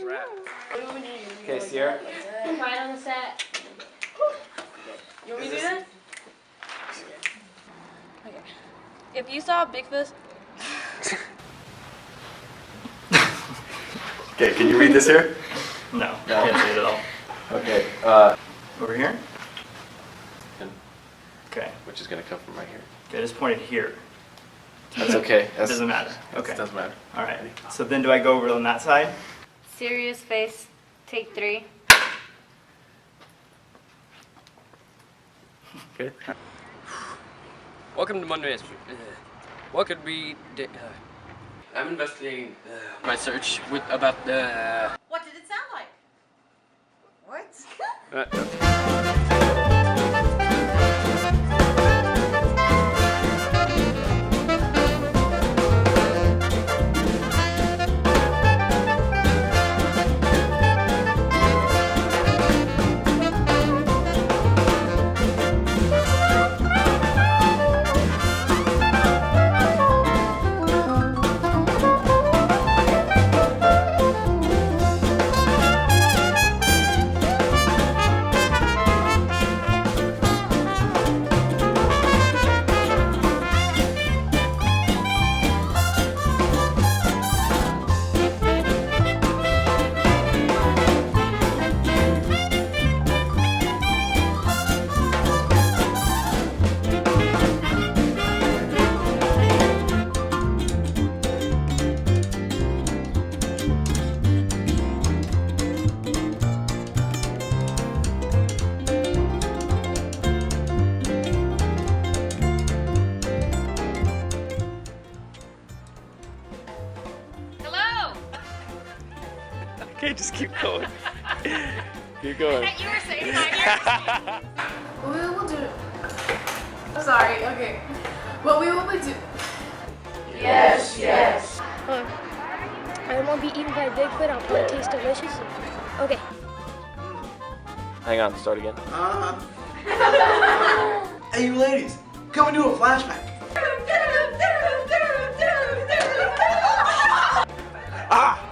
Speaker 18: Okay, Sierra.
Speaker 25: Right on the set.
Speaker 15: You want me to do this?
Speaker 9: Okay. If you saw a Bigfoot,
Speaker 3: Okay, can you read this here?
Speaker 4: No,
Speaker 3: No.
Speaker 4: I can't see it at all.
Speaker 3: Okay,
Speaker 4: Over here? Okay.
Speaker 3: which is gonna come from right here.
Speaker 4: Okay, I just pointed here.
Speaker 3: That's okay.
Speaker 4: It doesn't matter. Okay.
Speaker 3: It doesn't matter.
Speaker 4: All right. So then do I go over on that side?
Speaker 2: Serious face. Take 3.
Speaker 3: Okay.
Speaker 20: Welcome to Monday. What could be? I'm investigating my search with about the.
Speaker 6: What did it sound like? What?
Speaker 3: Okay, just keep going. Keep going.
Speaker 15: You were saying that. What we will do. I'm sorry, okay. What we will do.
Speaker 25: Yes, yes.
Speaker 22: I don't want to be eaten by a Bigfoot. I'll probably taste delicious. Okay.
Speaker 3: Hang on, start again.
Speaker 21: Hey, you ladies, come and do a flashback. Ah!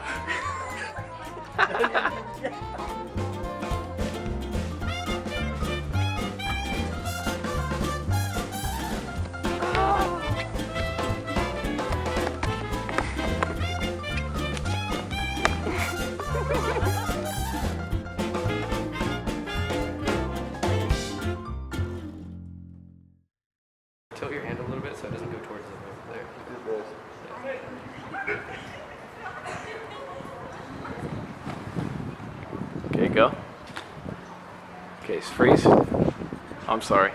Speaker 1: Tilt your hand a little bit so it doesn't go towards there.
Speaker 3: Okay, go. Okay, freeze. I'm sorry.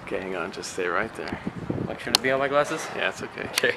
Speaker 3: Okay, hang on, just stay right there.
Speaker 20: Like, should it be on my glasses?
Speaker 3: Yeah, it's okay.
Speaker 20: Okay.